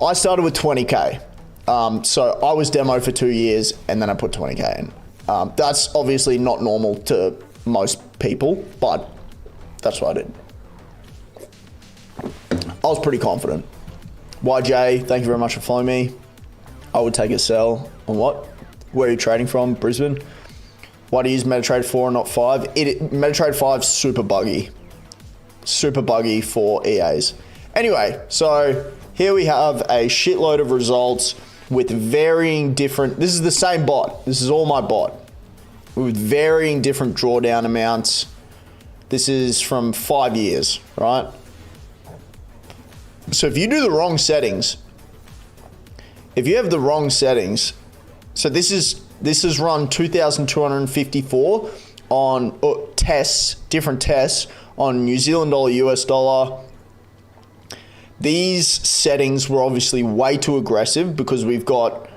I started with 20K. So I was demo for 2 years and then I put 20K in. That's obviously not normal to most people, but that's what I did. I was pretty confident. YJ, thank you very much for following me. I would take a sell on what? Where are you trading from? Brisbane. Why do you use MetaTrader 4 and not 5? MetaTrader 5 is super buggy. Super buggy for EAs. Anyway, so here we have a shitload of results with varying different, this is the same bot. This is all my bot. With varying different drawdown amounts. This is from 5 years, right? So if you do the wrong settings, if you have the wrong settings, so this is run 2,254 on tests, different tests on New Zealand dollar, US dollar. These settings were obviously way too aggressive because we've got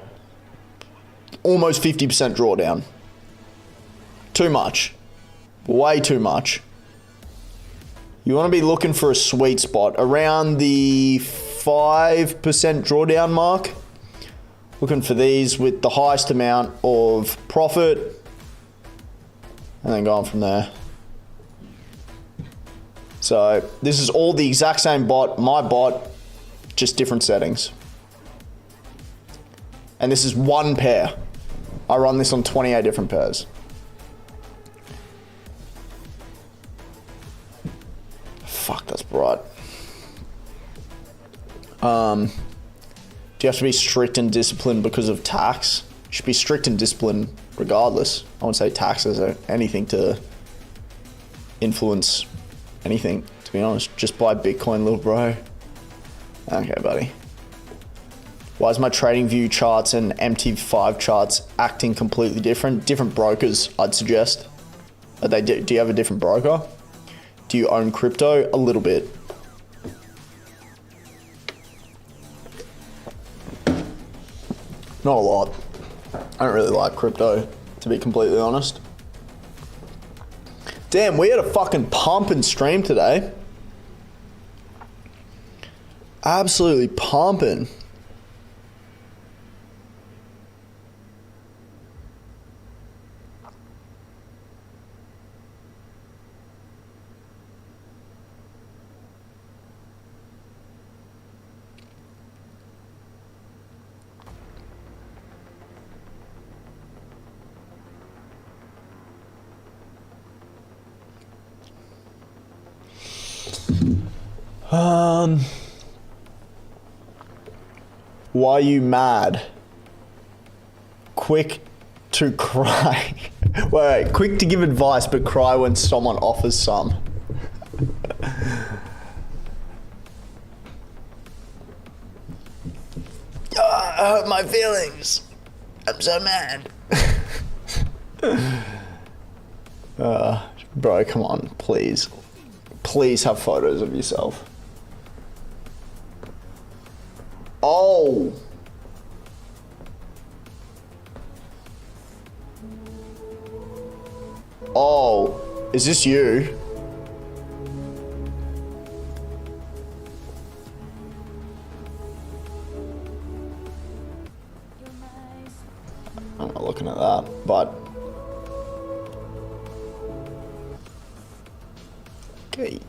almost 50% drawdown. Too much, way too much. You want to be looking for a sweet spot around the 5% drawdown mark. Looking for these with the highest amount of profit. and then go on from there. So this is all the exact same bot, my bot, just different settings. And this is one pair. I run this on 28 different pairs. Fuck, that's bright. Do you have to be strict and disciplined because of tax? You should be strict and disciplined regardless. I wouldn't say taxes or anything to influence anything, to be honest. Just buy Bitcoin, little bro. Okay, buddy. Why is my TradingView charts and MT5 charts acting completely different? Different brokers, I'd suggest. Do you have a different broker? Do you own crypto? A little bit. Not a lot. I don't really like crypto, to be completely honest. Damn, we had a fucking pumping stream today. Absolutely pumping. Why are you mad? Quick to cry. wait, quick to give advice, but cry when someone offers some. I hurt my feelings. I'm so mad. Bro, come on, please. Please have photos of yourself. Oh. Oh, is this you? I'm not looking at that, but okay.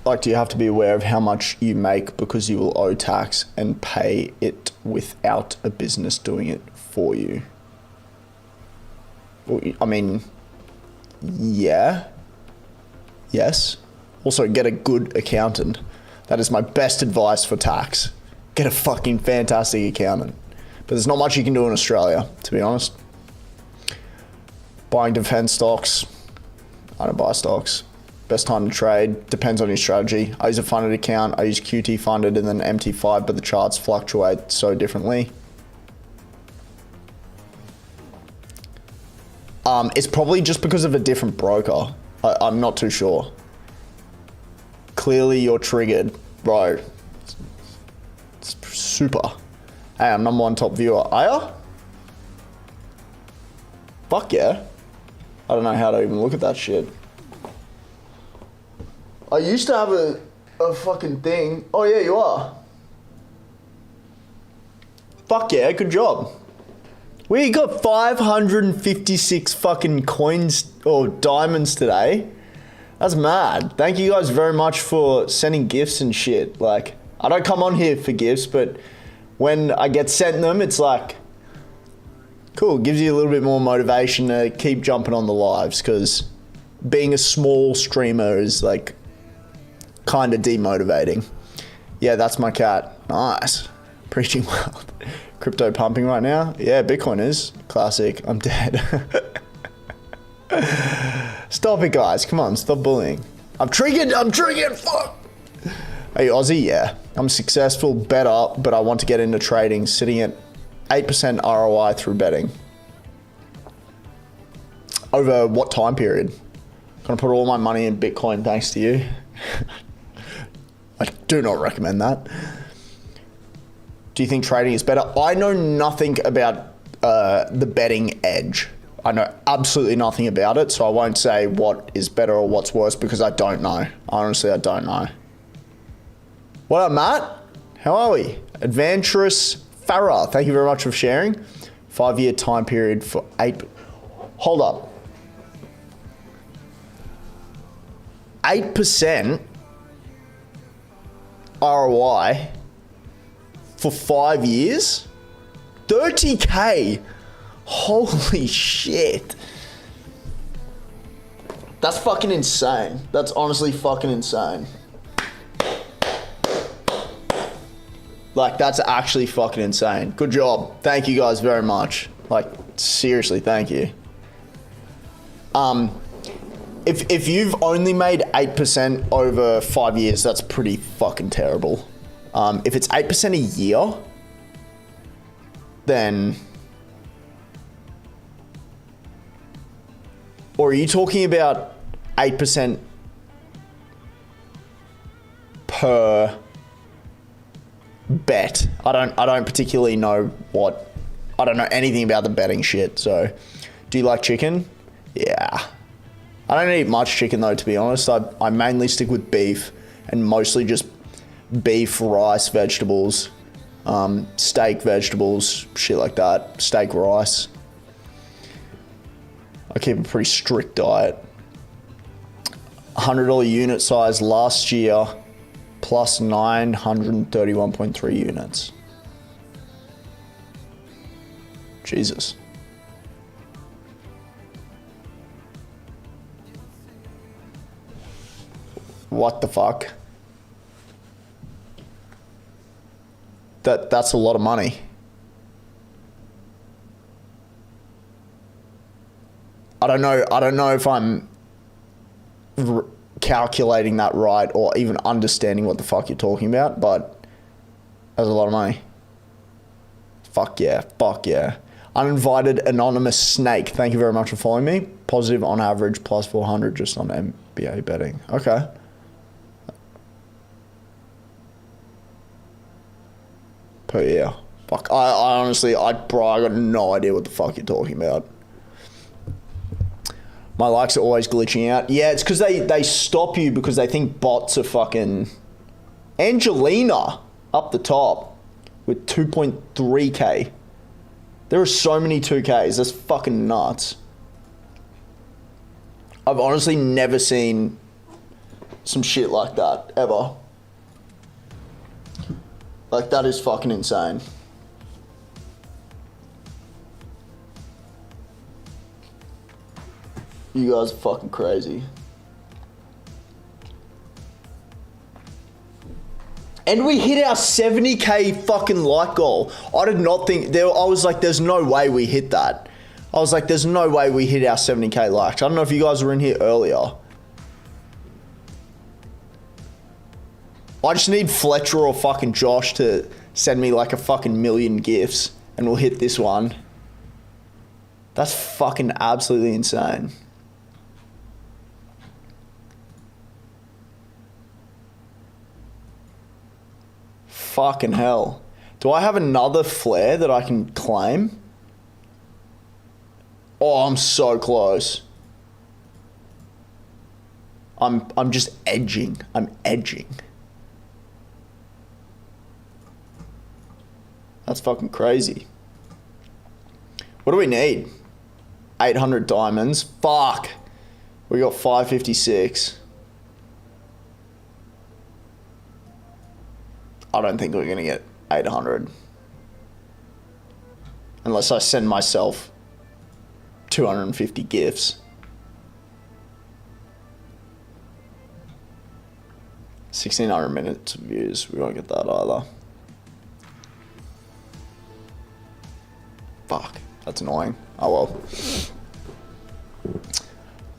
Like, do you have to be aware of how much you make because you will owe tax and pay it without a business doing it for you? Well, I mean, yeah. Yes. Also, get a good accountant. That is my best advice for tax. Get a fucking fantastic accountant. But there's not much you can do in Australia, to be honest. Buying defense stocks. I don't buy stocks. Best time to trade, depends on your strategy. I use a funded account, I use QT funded and then MT5, but the charts fluctuate so differently. It's probably just because of a different broker. I'm not too sure. Clearly you're triggered, bro. It's super. Hey, I'm #1 top viewer. Are ya? Fuck yeah. I don't know how to even look at that shit. I used to have a fucking thing. Oh yeah, you are. Fuck yeah, good job. We got 556 fucking coins or diamonds today. That's mad. Thank you guys very much for sending gifts and shit. Like, I don't come on here for gifts, but when I get sent them, it's like, cool, gives you a little bit more motivation to keep jumping on the lives, because being a small streamer is like kind of demotivating. Yeah, that's my cat. Nice. Preaching well. Crypto pumping right now? Yeah, Bitcoin is. Classic. I'm dead. Stop it, guys. Come on, stop bullying. I'm triggered. Fuck. Are you Aussie? Yeah. I'm successful, better, but I want to get into trading, sitting at 8% ROI through betting. Over what time period? Gonna put all my money in Bitcoin thanks to you. I do not recommend that. Do you think trading is better? I know nothing about the betting edge. I know absolutely nothing about it, so I won't say what is better or what's worse because I don't know. Honestly, I don't know. What up, Matt? How are we? Adventurous Farah, thank you very much for sharing. 5-year time period for 8. Hold up. 8% ROI for 5 years? 30K. Holy shit. That's fucking insane. That's honestly fucking insane. Like, that's actually fucking insane. Good job. Thank you guys very much. Like, seriously, thank you. If you've only made 8% over 5 years, that's pretty fucking terrible. If it's 8% a year, then... Or are you talking about 8% per bet? I don't particularly know what... I don't know anything about the betting shit, so... Do you like chicken? Yeah. I don't eat much chicken though, to be honest. I mainly stick with beef, and mostly just beef, rice, vegetables, steak, vegetables, shit like that. Steak, rice. I keep a pretty strict diet. $100 unit size last year, plus 931.3 units. Jesus. What the fuck? That's a lot of money. I don't know if I'm calculating that right or even understanding what the fuck you're talking about, but that's a lot of money. Fuck yeah. Fuck yeah. Uninvited anonymous snake. Thank you very much for following me. Positive on average, plus 400 just on NBA betting. Okay. Per year. Fuck. I honestly, bro, I got no idea what the fuck you're talking about. My likes are always glitching out. Yeah, it's because they stop you because they think bots are fucking... Angelina up the top with 2.3K. There are so many 2Ks. That's fucking nuts. I've honestly never seen some shit like that, ever. Like, that is fucking insane. You guys are fucking crazy. And we hit our 70K fucking like goal. I did not think... I was like, there's no way we hit that. I was like, there's no way we hit our 70K likes. I don't know if you guys were in here earlier. I just need Fletcher or fucking Josh to send me like a fucking million gifts and we'll hit this one. That's fucking absolutely insane. Fucking hell. Do I have another flare that I can claim? Oh, I'm so close. I'm just edging. I'm edging. That's fucking crazy. What do we need? 800 diamonds. Fuck. We got 556. I don't think we're going to get 800. Unless I send myself 250 gifts. 1600 minutes of views. We won't get that either. Fuck. That's annoying. Oh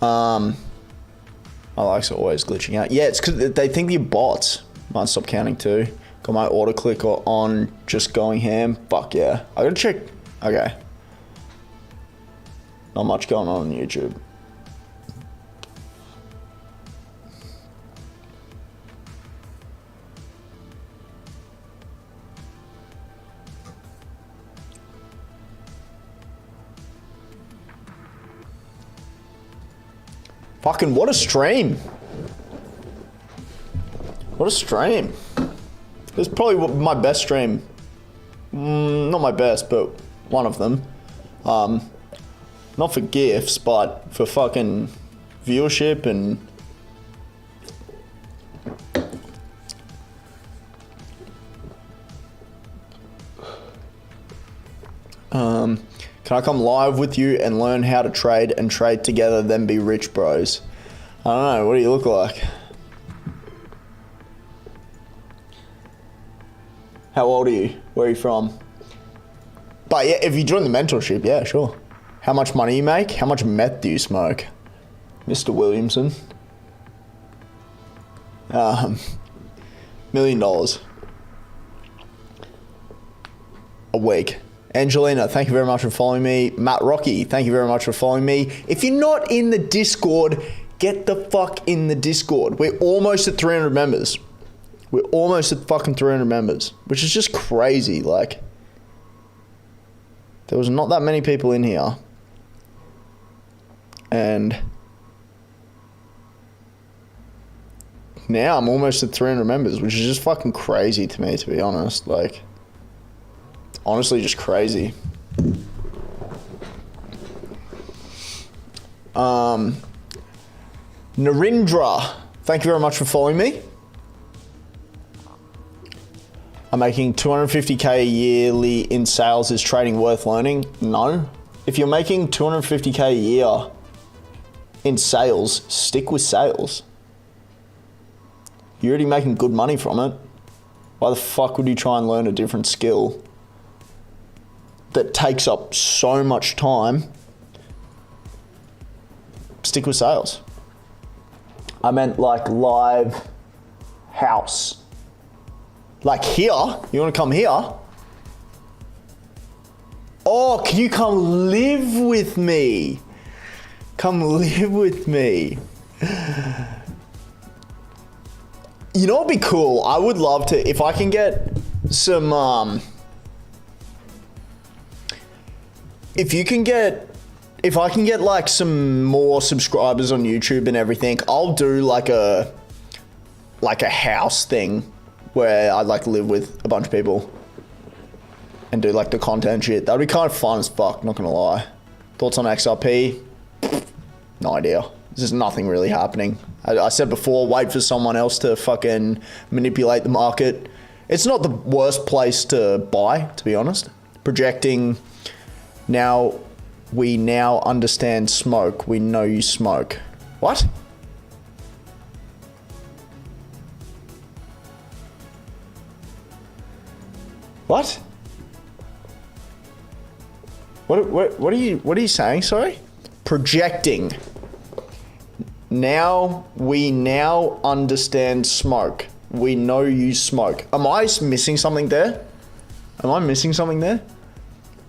well. My likes are always glitching out. Yeah, it's because they think you're bots. Might stop counting too. Got my auto click on just going ham. Fuck yeah. I gotta check. Okay. Not much going on YouTube. Fucking what a stream. What a stream. This is probably my best stream Not my best, but one of them. Not for gifts, but for fucking viewership and can I come live with you and learn how to trade and trade together, then be rich bros? I don't know, what do you look like? How old are you? Where are you from? But yeah, if you join the mentorship, yeah, sure. How much money you make? How much meth do you smoke? Mr. Williamson. $1 million a week. Angelina, thank you very much for following me. Matt Rocky, thank you very much for following me. If you're not in the Discord, get the fuck in the Discord. We're almost at 300 members. We're almost at fucking 300 members, which is just crazy. Like, there was not that many people in here. And now I'm almost at 300 members, which is just fucking crazy to me, to be honest. Like, honestly, just crazy. Narendra, thank you very much for following me. I'm making 250k yearly in sales. Is trading worth learning? No. If you're making 250k a year in sales, stick with sales. You're already making good money from it. Why the fuck would you try and learn a different skill that takes up so much time? Stick with sales. I meant like live house. Like here, you wanna come here? Oh, can you come live with me? Come live with me. You know what'd be cool? I would love to, if I can get some, if I can get like some more subscribers on YouTube and everything, I'll do like a house thing where I'd like live with a bunch of people and do like the content shit. That'd be kind of fun as fuck, not gonna lie. Thoughts on XRP? No idea. There's nothing really happening. I said before, wait for someone else to fucking manipulate the market. It's not the worst place to buy, to be honest. Projecting, now we now understand smoke. We know you smoke. What? What? What are you saying? Sorry? Projecting. Now we now understand smoke. We know you smoke. Am I missing something there? Am I missing something there?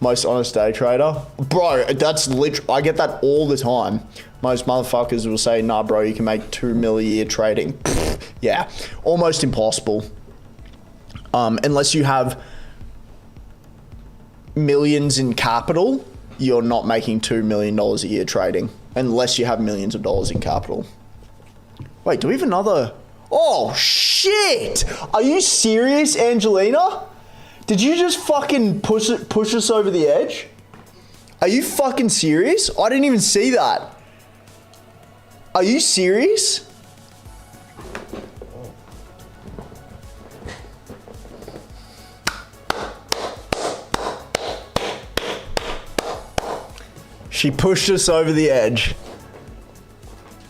Most honest day trader? Bro, that's literally, I get that all the time. Most motherfuckers will say, nah bro, you can make 2 mil a year trading. Yeah, almost impossible. Unless you have millions in capital, you're not making $2 million a year trading. Unless you have millions of dollars in capital. Wait, do we have another? Oh shit! Are you serious, Angelina? Did you just fucking push us over the edge? Are you fucking serious? I didn't even see that. Are you serious? She pushed us over the edge.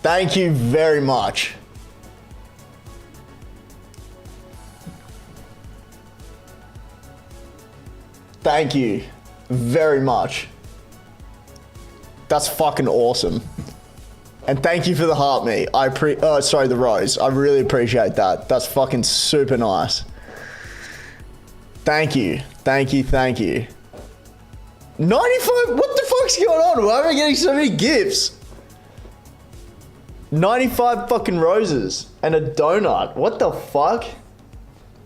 Thank you very much. Thank you very much. That's fucking awesome. And thank you for the heart, me. The rose. I really appreciate that. That's fucking super nice. Thank you. Thank you. Thank you. 95? What the fuck's going on? Why am I getting so many gifts? 95 fucking roses and a donut. What the fuck?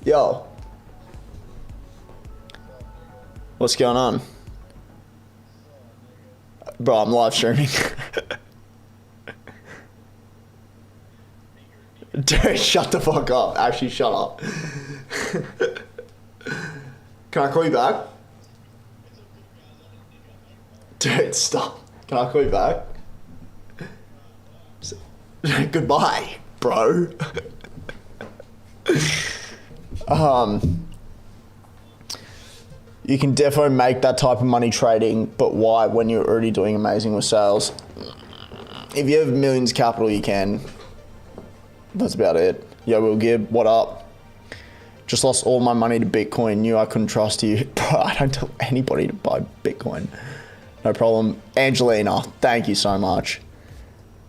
Yo. What's going on? Bro, I'm live streaming. Dude, shut the fuck up. Actually, shut up. Can I call you back? Dude, stop. Can I call you back? Goodbye, bro. You can definitely make that type of money trading, but why when you're already doing amazing with sales? If you have millions of capital, you can. That's about it. Yo, Will Gibb, what up? Just lost all my money to Bitcoin. Knew I couldn't trust you. Bro, I don't tell anybody to buy Bitcoin. No problem. Angelina, thank you so much.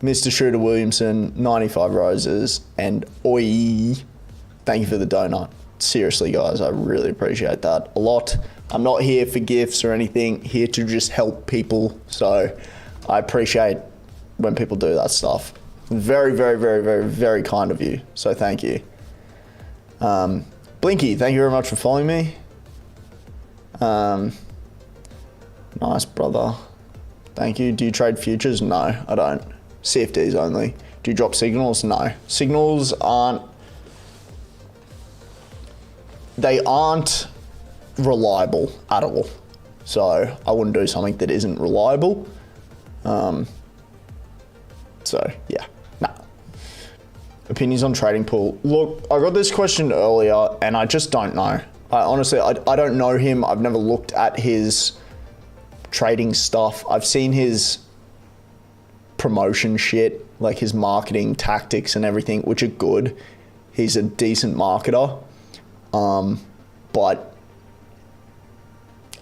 Mr. Shooter Williamson, 95 roses. And Oi, thank you for the donut. Seriously, guys, I really appreciate that a lot. I'm not here for gifts or anything, here to just help people. So I appreciate when people do that stuff. Very, very, very, very, very kind of you. So thank you. Blinky, thank you very much for following me. Nice, brother. Thank you. Do you trade futures? No, I don't. CFDs only. Do you drop signals? No. Signals aren't reliable at all. So I wouldn't do something that isn't reliable. So yeah, nah. Opinions on trading pool. Look, I got this question earlier and I just don't know. I honestly don't know him. I've never looked at his trading stuff. I've seen his promotion shit, like his marketing tactics and everything, which are good. He's a decent marketer. But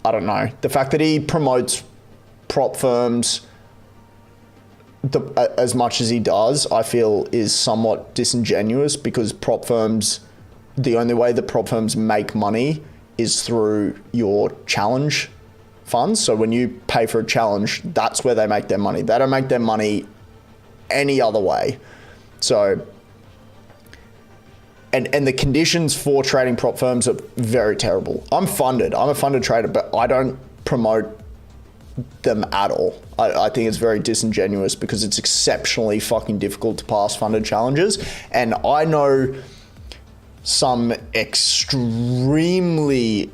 I don't know. The fact that he promotes prop firms as much as he does, I feel is somewhat disingenuous, because prop firms, the only way that prop firms make money is through your challenge funds. So when you pay for a challenge, that's where they make their money. They don't make their money any other way. So, and the conditions for trading prop firms are very terrible. I'm a funded trader, but I don't promote them at all. I think it's very disingenuous because it's exceptionally fucking difficult to pass funded challenges. And I know some extremely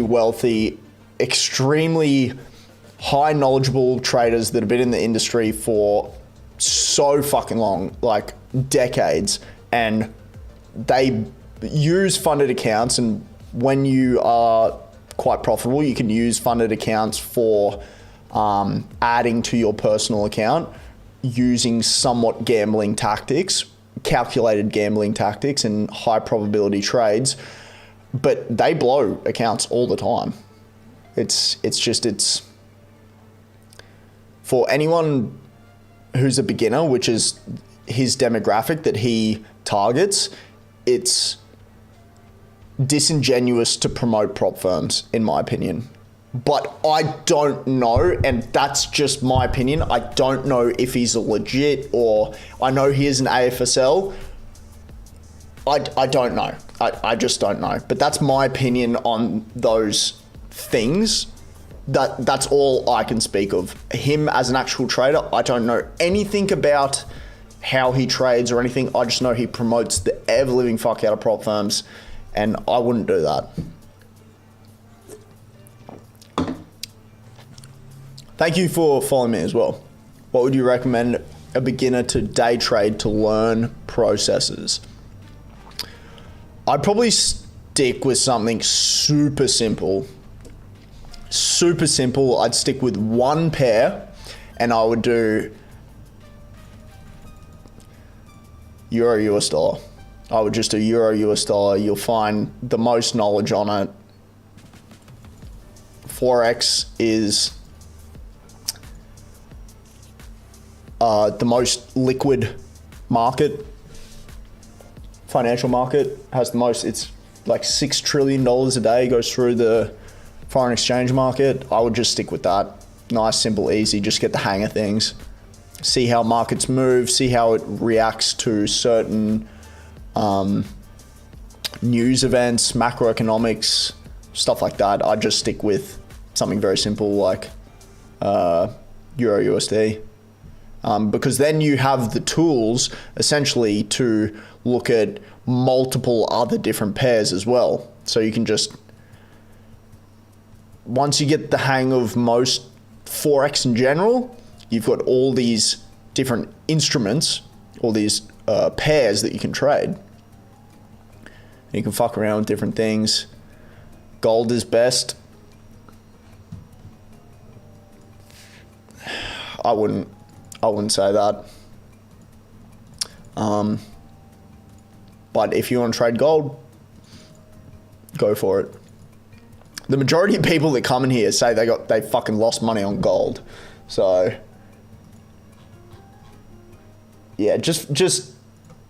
wealthy, extremely high knowledgeable traders that have been in the industry for so fucking long, like decades, and they use funded accounts. And when you are quite profitable, you can use funded accounts for adding to your personal account using somewhat gambling tactics, calculated gambling tactics and high probability trades, but they blow accounts all the time. It's for anyone who's a beginner, which is his demographic that he targets, it's disingenuous to promote prop firms, in my opinion. But I don't know, and that's just my opinion. I don't know if he's a legit, or I know he is an AFSL. I don't know. I just don't know. But that's my opinion on those things. That's all I can speak of. Him as an actual trader, I don't know anything about how he trades or anything. I just know he promotes the ever-living fuck out of prop firms, and I wouldn't do that. Thank you for following me as well. What would you recommend a beginner to day trade to learn processes? I'd probably stick with something super simple. Super simple. I'd stick with one pair, and I would do Euro US dollar. I would just do Euro US dollar. You'll find the most knowledge on it. Forex is the most liquid market. Financial market has the most. It's like $6 trillion a day goes through the foreign exchange market. I would just stick with that. Nice, simple, easy. Just get the hang of things. See how markets move. See how it reacts to certain news events, macroeconomics, stuff like that. I'd just stick with something very simple like Euro USD. Because then you have the tools essentially to look at multiple other different pairs as well. So you can just once you get the hang of most Forex in general, you've got all these different instruments, all these pairs that you can trade. And you can fuck around with different things. Gold is best. I wouldn't say that. But if you want to trade gold, go for it. The majority of people that come in here say they fucking lost money on gold. So yeah, just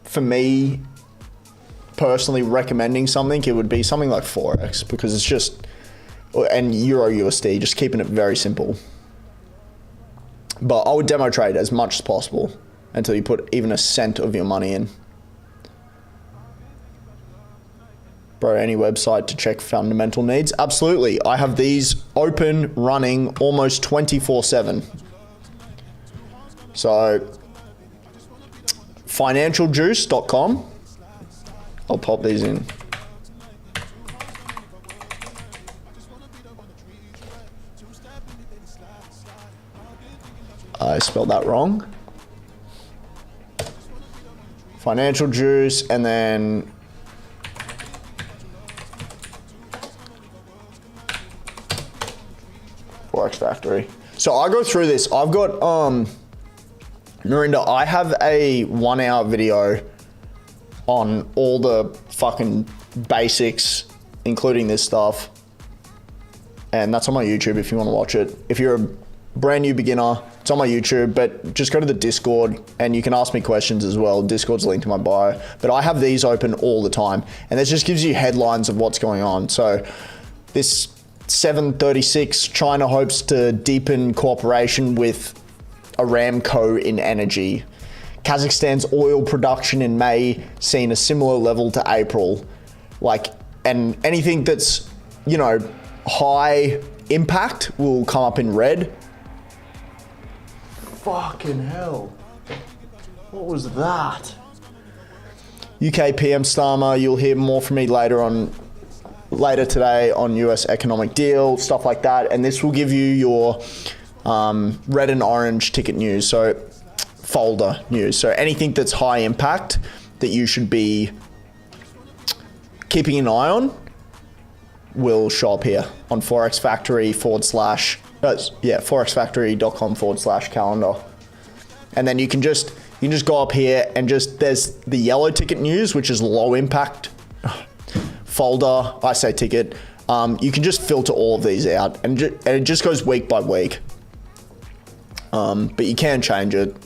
for me personally recommending something, it would be something like Forex, because it's just, and Euro USD, just keeping it very simple. But I would demo trade as much as possible until you put even a cent of your money in. Bro, any website to check fundamental needs? Absolutely. I have these open, running almost 24/7. So, financialjuice.com. I'll pop these in. I spelled that wrong. Financial Juice, and then Forex Factory. So I go through this. I've got Narinda, I have a 1 hour video on all the fucking basics, including this stuff. And that's on my YouTube if you want to watch it. If you're a brand new beginner, it's on my YouTube, but just go to the Discord and you can ask me questions as well. Discord's linked to my bio. But I have these open all the time, and this just gives you headlines of what's going on. So this 736, China hopes to deepen cooperation with Aramco in energy. Kazakhstan's oil production in May seen a similar level to April. Like, and anything that's, you know, high impact will come up in red. Fucking hell. What was that? UK PM Starmer, you'll hear more from me later today on US economic deal, stuff like that. And this will give you your red and orange ticket news. So folder news. So anything that's high impact that you should be keeping an eye on will show up here on Forex Factory forexfactory.com/calendar. And then you can just go up here and there's the yellow ticket news, which is low impact folder. I say ticket. You can just filter all of these out, and it just goes week by week. But you can change it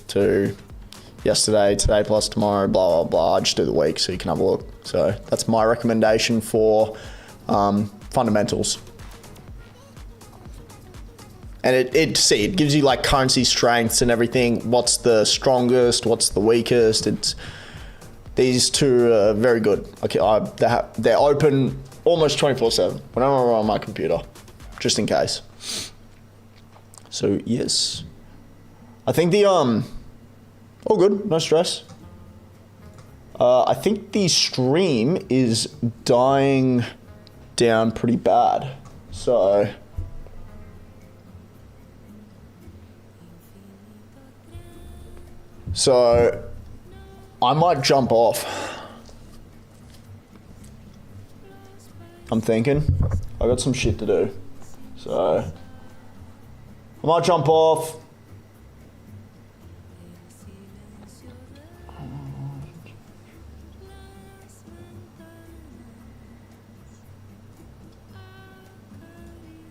to yesterday, today plus tomorrow, blah, blah, blah. I just do the week so you can have a look. So that's my recommendation for fundamentals. And it gives you like currency strengths and everything. What's the strongest? What's the weakest? These two are very good. Okay, they're open almost 24/7 whenever I'm on my computer, just in case. So yes, I think all good, no stress. I think the stream is dying down pretty bad, so I might jump off. I'm thinking I got some shit to do, so I might jump off.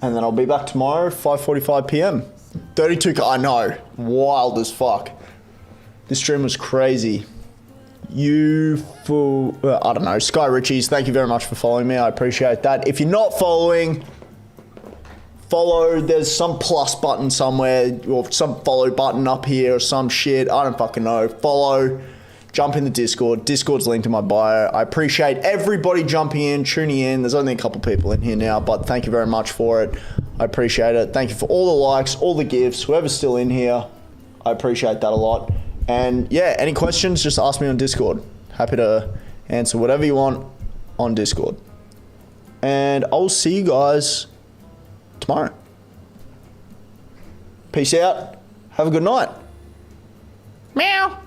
And then I'll be back tomorrow, 5:45 p.m. 32K, I know, wild as fuck. This stream was crazy. I don't know, Sky Richies, thank you very much for following me. I appreciate that. If you're not following, follow. There's some plus button somewhere, or some follow button up here or some shit. I don't fucking know. Follow. Jump in the Discord. Discord's linked in my bio. I appreciate everybody jumping in, tuning in. There's only a couple people in here now, but thank you very much for it. I appreciate it. Thank you for all the likes, all the gifts, whoever's still in here. I appreciate that a lot. And yeah, any questions, just ask me on Discord. Happy to answer whatever you want on Discord. And I'll see you guys tomorrow. Peace out. Have a good night. Meow.